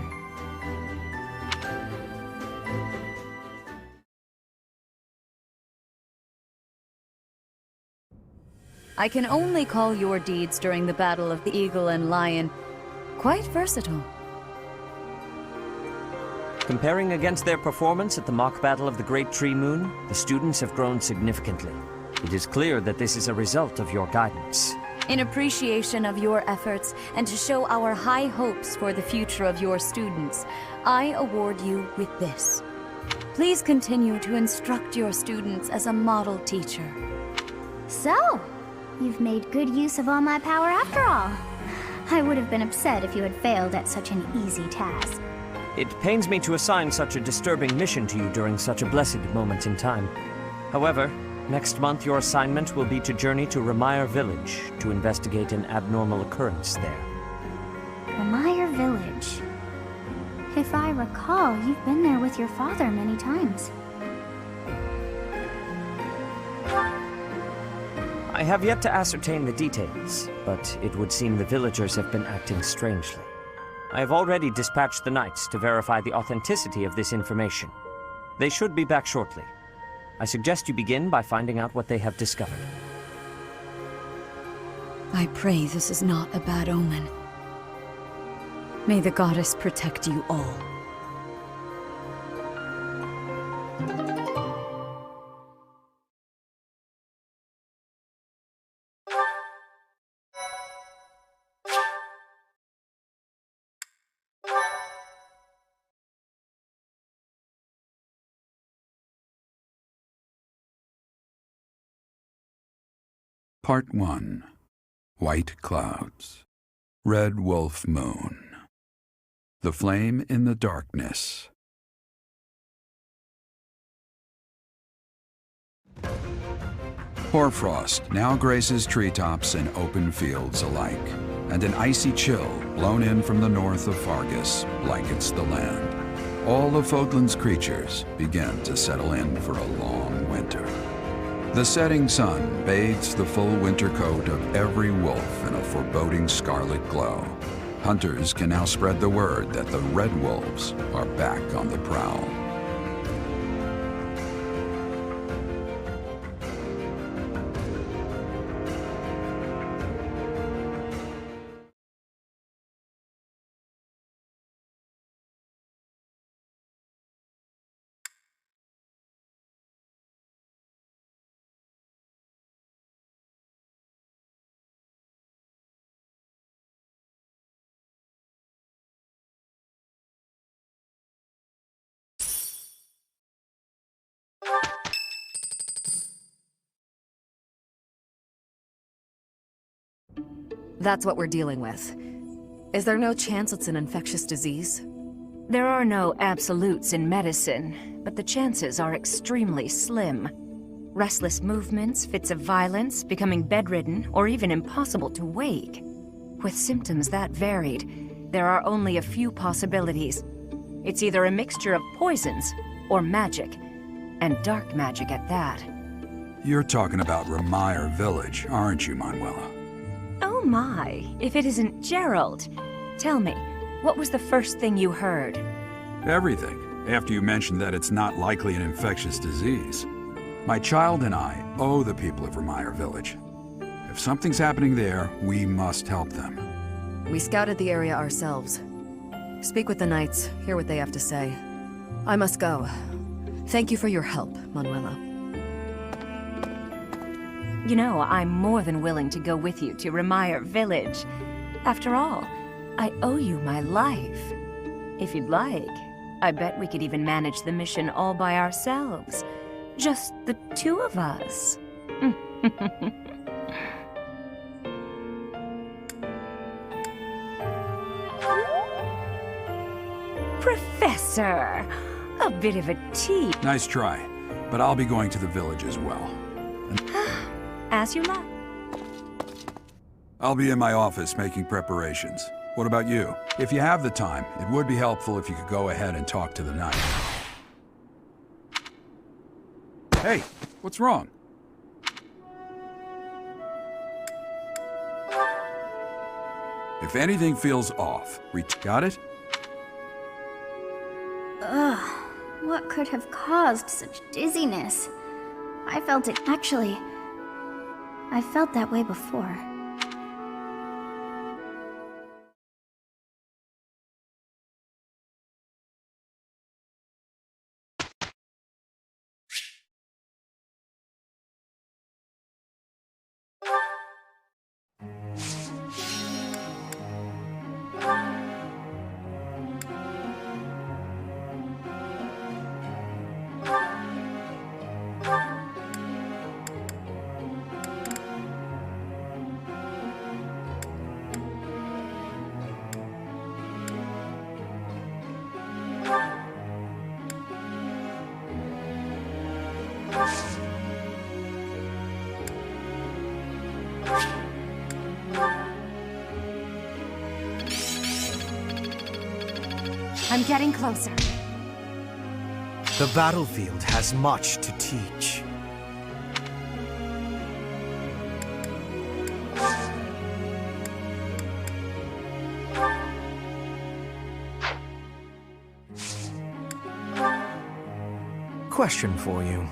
Speaker 14: I can only call your deeds during the Battle of the Eagle and Lion quite versatile.
Speaker 12: Comparing against their performance at the mock battle of the Great Tree Moon, the students have grown significantly. It is clear that this is a result of your guidance.
Speaker 14: In appreciation of your efforts and to show our high hopes for the future of your students, I award you with this. Please continue to instruct your students as a model teacher.
Speaker 13: So, you've made good use of all my power after all. I would have been upset if you had failed at such an easy task.
Speaker 12: It pains me to assign such a disturbing mission to you during such a blessed moment in time. However, next month your assignment will be to journey to Ramire Village to investigate an abnormal occurrence there.
Speaker 13: Ramire Village. If I recall, you've been there with your father many times.
Speaker 12: I have yet to ascertain the details, but it would seem the villagers have been acting strangely. I have already dispatched the knights to verify the authenticity of this information. They should be back shortly. I suggest you begin by finding out what they have discovered.
Speaker 14: I pray this is not a bad omen. May the goddess protect you all.
Speaker 15: Part 1. White Clouds. Red Wolf Moon. The Flame in the Darkness. Hoarfrost now graces treetops and open fields alike, and an icy chill blown in from the north of Fargus blankets the land. All of Fodlan's creatures begin to settle in for a long winter. The setting sun bathes the full winter coat of every wolf in a foreboding scarlet glow. Hunters can now spread the word that the red wolves are back on the prowl.
Speaker 16: That's what we're dealing with. Is there no chance it's an infectious disease?
Speaker 17: There are no absolutes in medicine, but the chances are extremely slim. Restless movements, fits of violence, becoming bedridden, or even impossible to wake. With symptoms that varied, there are only a few possibilities. It's either a mixture of poisons or magic, and dark magic at that.
Speaker 15: You're talking about Remire Village, aren't you, Manuela?
Speaker 17: Oh my, if it isn't Gerald. Tell me, what was the first thing you heard?
Speaker 15: Everything, after you mentioned that it's not likely an infectious disease. My child and I owe the people of Remire Village. If something's happening there, we must help them.
Speaker 16: We scouted the area ourselves. Speak with the knights, hear what they have to say. I must go. Thank you for your help, Manuela.
Speaker 17: You know, I'm more than willing to go with you to Remire Village. After all, I owe you my life. If you'd like, I bet we could even manage the mission all by ourselves. Just the two of us. Professor! A bit of a tease.
Speaker 15: Nice try, but I'll be going to the village as well.
Speaker 17: As you like.
Speaker 15: I'll be in my office making preparations. What about you? If you have the time, it would be helpful if you could go ahead and talk to the knight. Hey, what's wrong? If anything feels off, got it?
Speaker 13: Ugh, what could have caused such dizziness? I felt it. Actually, I felt that way before.
Speaker 5: I'm getting closer.
Speaker 1: The battlefield has much to teach. Question for you.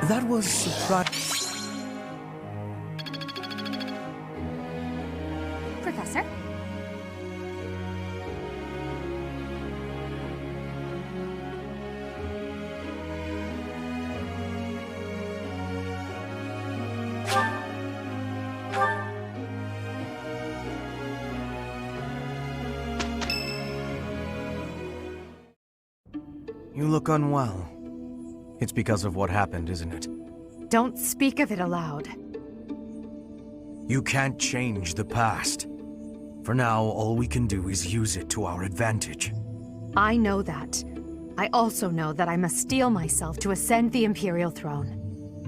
Speaker 1: That was surprising.
Speaker 5: Professor?
Speaker 1: You look unwell. It's because of what happened, isn't it?
Speaker 5: Don't speak of it aloud.
Speaker 1: You can't change the past. For now, all we can do is use it to our advantage.
Speaker 5: I know that. I also know that I must steel myself to ascend the Imperial throne.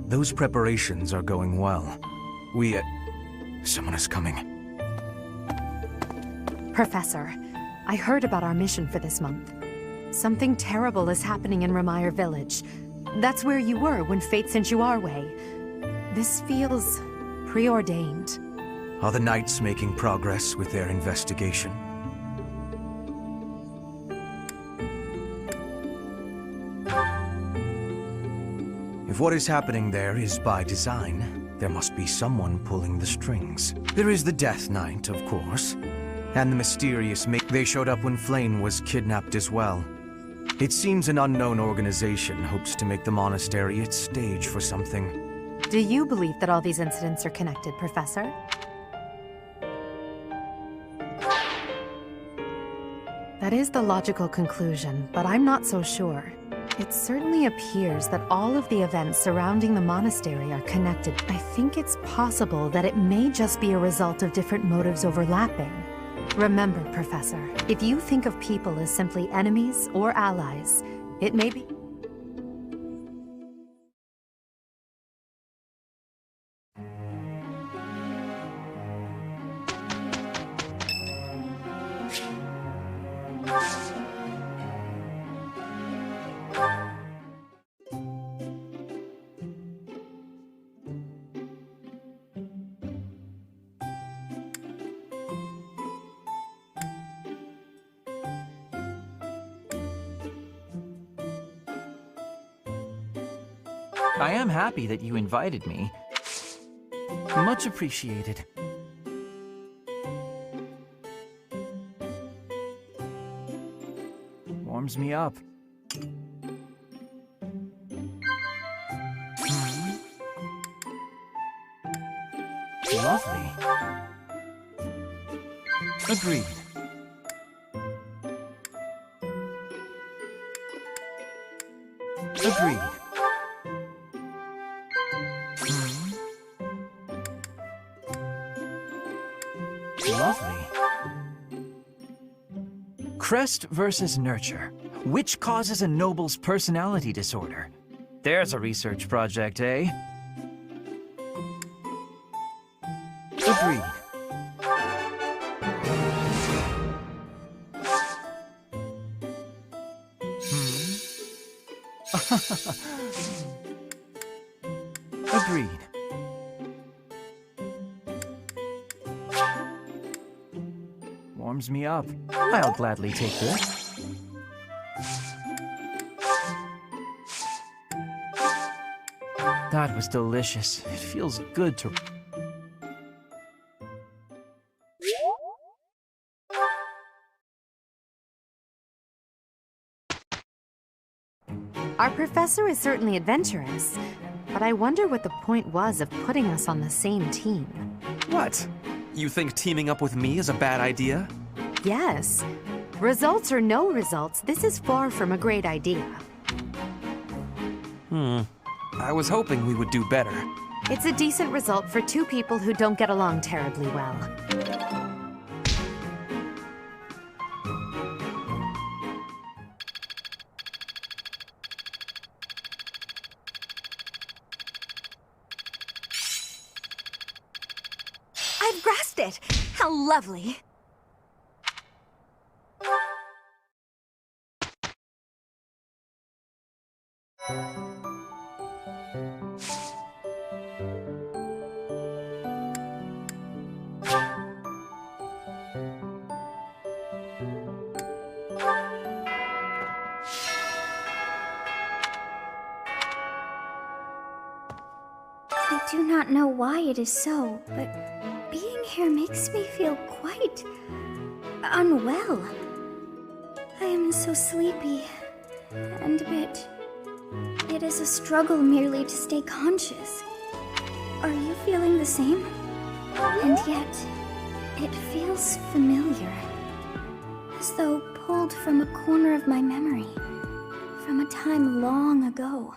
Speaker 1: Those preparations are going well. Someone is coming.
Speaker 5: Professor, I heard about our mission for this month. Something terrible is happening in Ramire Village. That's where you were when fate sent you our way. This feels preordained.
Speaker 1: Are the Knights making progress with their investigation? If what is happening there is by design, there must be someone pulling the strings. There is the Death Knight, of course, and the mysterious They showed up when Flame was kidnapped as well. It seems an unknown organization hopes to make the monastery its stage for something.
Speaker 5: Do you believe that all these incidents are connected, Professor? That is the logical conclusion, but I'm not so sure. It certainly appears that all of the events surrounding the monastery are connected. I think it's possible that it may just be a result of different motives overlapping. Remember, Professor, if you think of people as simply enemies or allies, it may be...
Speaker 4: I am happy that you invited me. Much appreciated. Warms me up. Lovely. Agreed. Agreed. Lovely. Crest versus nurture. Which causes a noble's personality disorder? There's a research project, eh? Agreed. Agreed. Warms me up. I'll gladly take this. That was delicious. It feels good to...
Speaker 5: Our professor is certainly adventurous, but I wonder what the point was of putting us on the same team.
Speaker 7: What? You think teaming up with me is a bad idea?
Speaker 5: Yes. Results or no results, this is far from a great idea.
Speaker 7: I was hoping we would do better.
Speaker 5: It's a decent result for two people who don't get along terribly well.
Speaker 6: I've grasped it! How lovely!
Speaker 13: I do not know why it is so, but being here makes me feel quite unwell. I am so sleepy and a bit... It is a struggle merely to stay conscious. Are you feeling the same? And yet, it feels familiar. As though pulled from a corner of my memory. from a time long ago.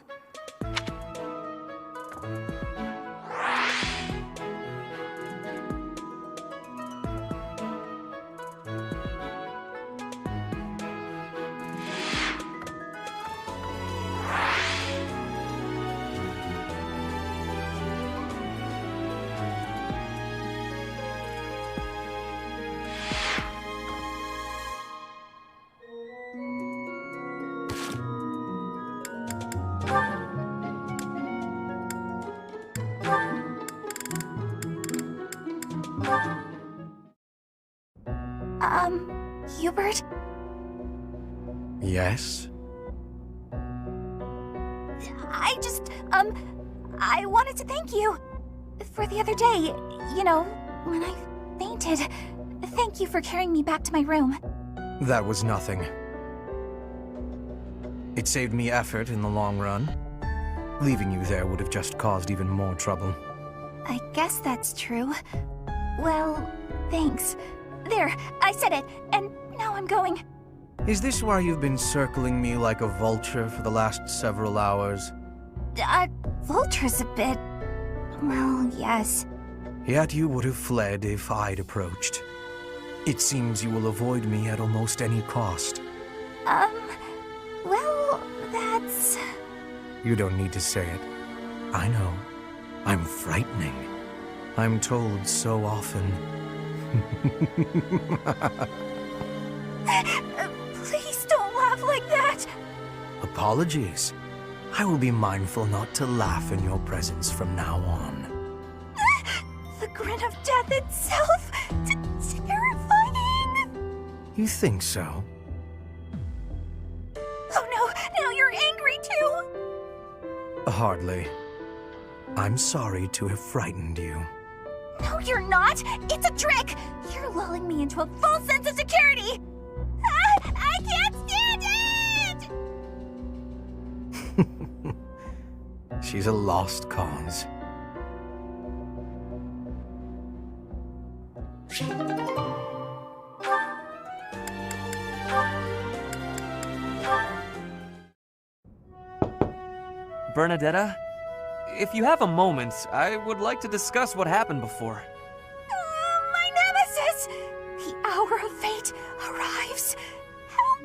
Speaker 13: Hubert?
Speaker 1: Yes?
Speaker 2: I wanted to thank you for the other day. You know, when I fainted. Thank you for carrying me back to my room.
Speaker 1: That was nothing. It saved me effort in the long run. Leaving you there would have just caused even more trouble.
Speaker 2: I guess that's true. Well, thanks. There, I said it, and now I'm going.
Speaker 1: Is this why you've been circling me like a vulture for the last several hours?
Speaker 2: Vulture's a bit... well, yes.
Speaker 1: Yet you would have fled if I'd approached. It seems you will avoid me at almost any cost.
Speaker 2: Well, that's...
Speaker 1: You don't need to say it. I know. I'm frightening. I'm told so often.
Speaker 2: Please don't laugh like that!
Speaker 1: Apologies. I will be mindful not to laugh in your presence from now on.
Speaker 2: The grin of death itself! Terrifying!
Speaker 1: You think so?
Speaker 2: Oh no, now you're angry too!
Speaker 1: Hardly. I'm sorry to have frightened you.
Speaker 2: No, you're not! It's a trick! You're lulling me into a false sense of security! I can't stand it!
Speaker 1: She's a lost cause.
Speaker 7: Bernadetta? If you have a moment, I would like to discuss what happened before.
Speaker 2: My nemesis! The hour of fate arrives. Help!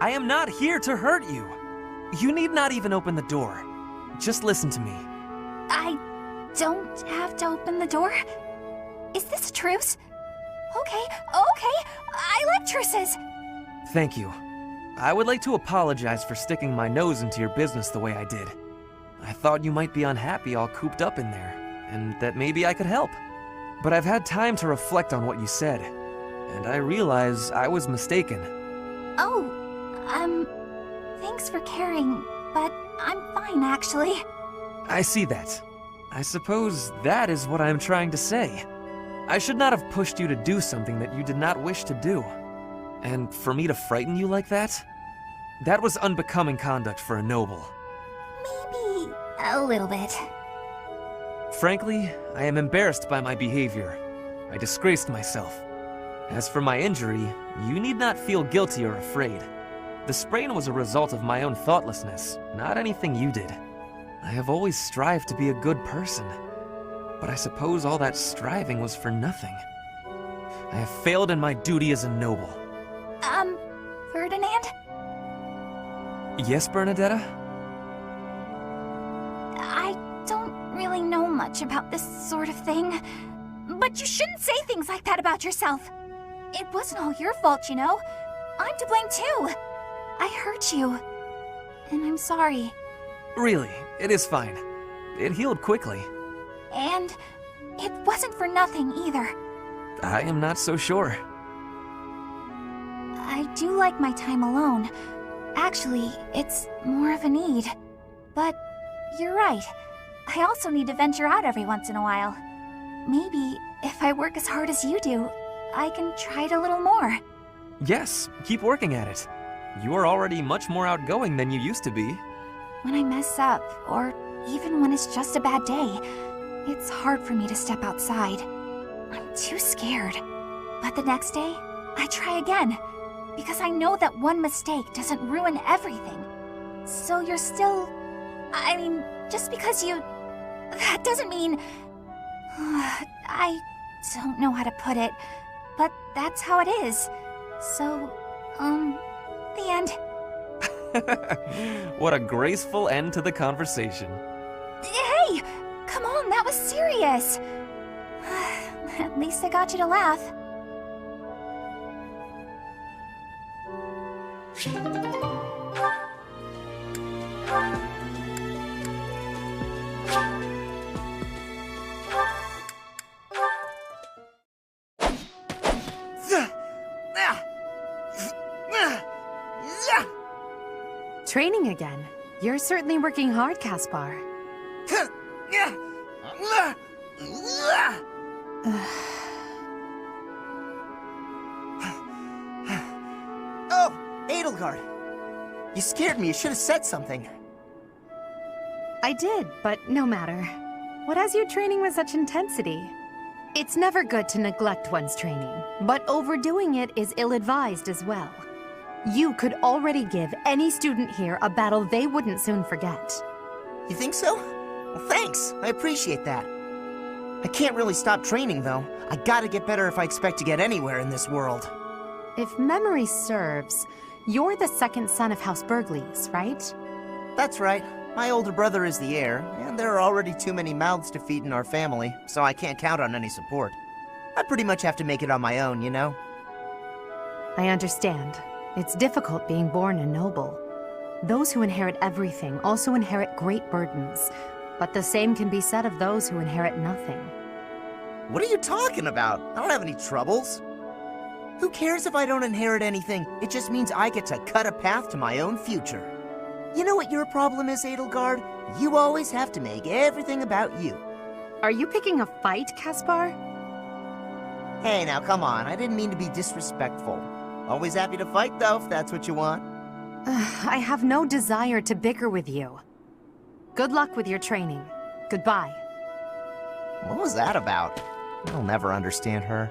Speaker 7: I am not here to hurt you. You need not even open the door. Just listen to me.
Speaker 2: I don't have to open the door? Is this a truce? Okay. I like truces.
Speaker 7: Thank you. I would like to apologize for sticking my nose into your business the way I did. I thought you might be unhappy all cooped up in there, and that maybe I could help. But I've had time to reflect on what you said, and I realize I was mistaken.
Speaker 2: Oh, thanks for caring, but I'm fine, actually.
Speaker 7: I see that. I suppose that is what I'm trying to say. I should not have pushed you to do something that you did not wish to do. And for me to frighten you like that? That was unbecoming conduct for a noble.
Speaker 2: Maybe a little bit.
Speaker 7: Frankly, I am embarrassed by my behavior. I disgraced myself. As for my injury, you need not feel guilty or afraid. The sprain was a result of my own thoughtlessness, not anything you did. I have always strived to be a good person, but I suppose all that striving was for nothing. I have failed in my duty as a noble.
Speaker 2: Ferdinand?
Speaker 7: Yes, Bernadetta?
Speaker 2: I don't really know much about this sort of thing, but you shouldn't say things like that about yourself. It wasn't all your fault, you know. I'm to blame too. I hurt you, and I'm sorry.
Speaker 7: Really, it is fine. It healed quickly.
Speaker 2: And it wasn't for nothing either.
Speaker 7: I am not so sure.
Speaker 2: I do like my time alone. Actually, it's more of a need. But you're right. I also need to venture out every once in a while. Maybe if I work as hard as you do, I can try it a little more.
Speaker 7: Yes, keep working at it. You are already much more outgoing than you used to be.
Speaker 2: When I mess up, or even when it's just a bad day, it's hard for me to step outside. I'm too scared. But the next day, I try again, because I know that one mistake doesn't ruin everything.
Speaker 6: So you're still... I mean, just because you... That doesn't mean... I don't know how to put it, but that's how it is. So, the end.
Speaker 7: What a graceful end to the conversation.
Speaker 6: Hey! Come on, that was serious! At least I got you to laugh.
Speaker 5: Training again. You're certainly working hard, Caspar.
Speaker 3: Oh, Edelgard. You scared me. You should have said something.
Speaker 5: I did, but no matter. What has you training with such intensity? It's never good to neglect one's training, but overdoing it is ill-advised as well. You could already give any student here a battle they wouldn't soon forget.
Speaker 3: You think so? Well, thanks. I appreciate that. I can't really stop training, though. I gotta get better if I expect to get anywhere in this world.
Speaker 5: If memory serves, you're the second son of House Bergleys, right?
Speaker 3: That's right. My older brother is the heir, and there are already too many mouths to feed in our family, so I can't count on any support. I pretty much have to make it on my own, you know?
Speaker 5: I understand. It's difficult being born a noble. Those who inherit everything also inherit great burdens, but the same can be said of those who inherit nothing.
Speaker 3: What are you talking about? I don't have any troubles. Who cares if I don't inherit anything? It just means I get to cut a path to my own future. You know what your problem is, Edelgard? You always have to make everything about you.
Speaker 5: Are you picking a fight, Caspar?
Speaker 3: Hey, now come on. I didn't mean to be disrespectful. Always happy to fight, though, if that's what you want.
Speaker 5: I have no desire to bicker with you. Good luck with your training. Goodbye.
Speaker 3: What was that about? I'll never understand her.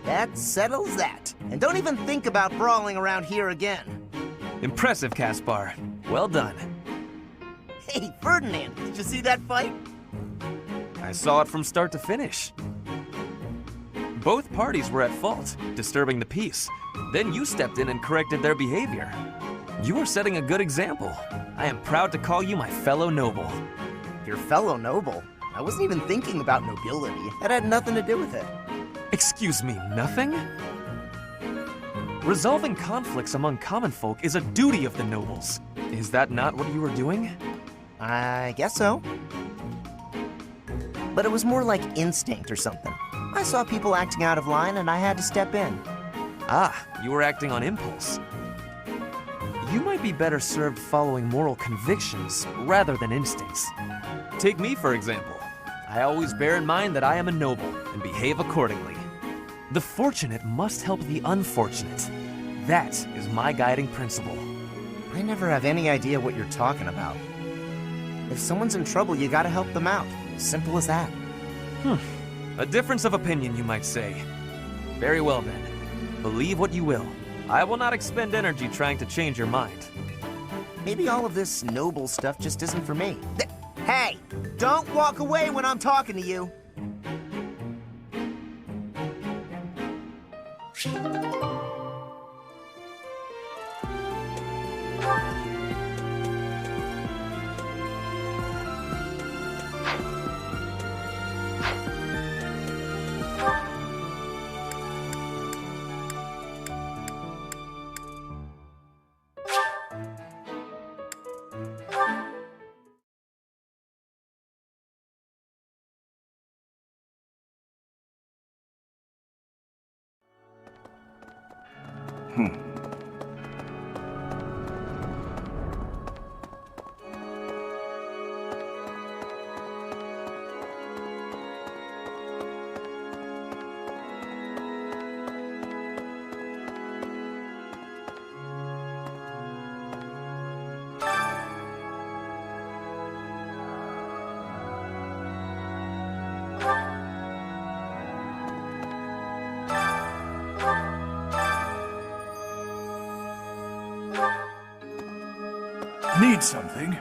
Speaker 3: That settles that. And don't even think about brawling around here again.
Speaker 7: Impressive, Caspar. Well done.
Speaker 3: Hey, Ferdinand, did you see that fight?
Speaker 7: I saw it from start to finish. Both parties were at fault, disturbing the peace. Then you stepped in and corrected their behavior. You are setting a good example. I am proud to call you my fellow noble.
Speaker 3: Your fellow noble? I wasn't even thinking about nobility. That had nothing to do with it.
Speaker 7: Excuse me, nothing? Resolving conflicts among common folk is a duty of the nobles. Is that not what you were doing?
Speaker 3: I guess so. But it was more like instinct or something. I saw people acting out of line and I had to step in.
Speaker 7: Ah, you were acting on impulse. You might be better served following moral convictions rather than instincts. Take me, for example. I always bear in mind that I am a noble and behave accordingly. The fortunate must help the unfortunate. That is my guiding principle.
Speaker 3: I never have any idea what you're talking about. If someone's in trouble, you gotta help them out. Simple as that.
Speaker 7: A difference of opinion, you might say. Very well then. Believe what you will. I will not expend energy trying to change your mind.
Speaker 3: Maybe all of this noble stuff just isn't for me. Hey! Don't walk away when I'm talking to you!
Speaker 11: Need something?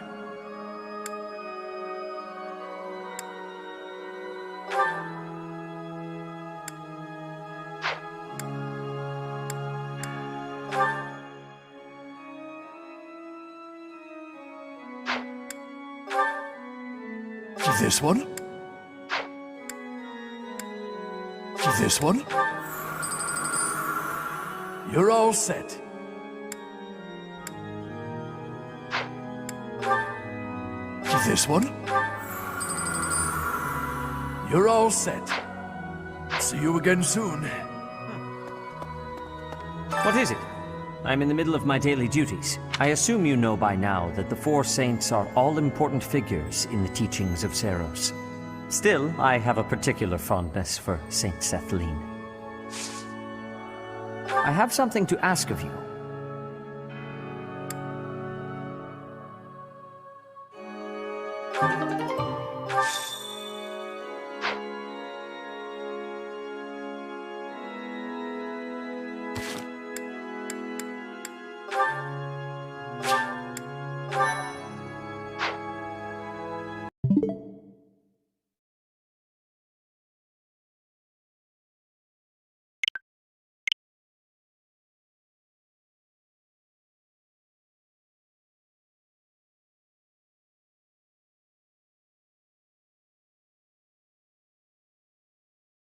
Speaker 11: This one? This one? You're all set. This one? You're all set. See you again soon.
Speaker 12: What is it? I'm in the middle of my daily duties. I assume you know by now that the four saints are all-important figures in the teachings of Seros. Still, I have a particular fondness for Saint Sethlene. I have something to ask of you.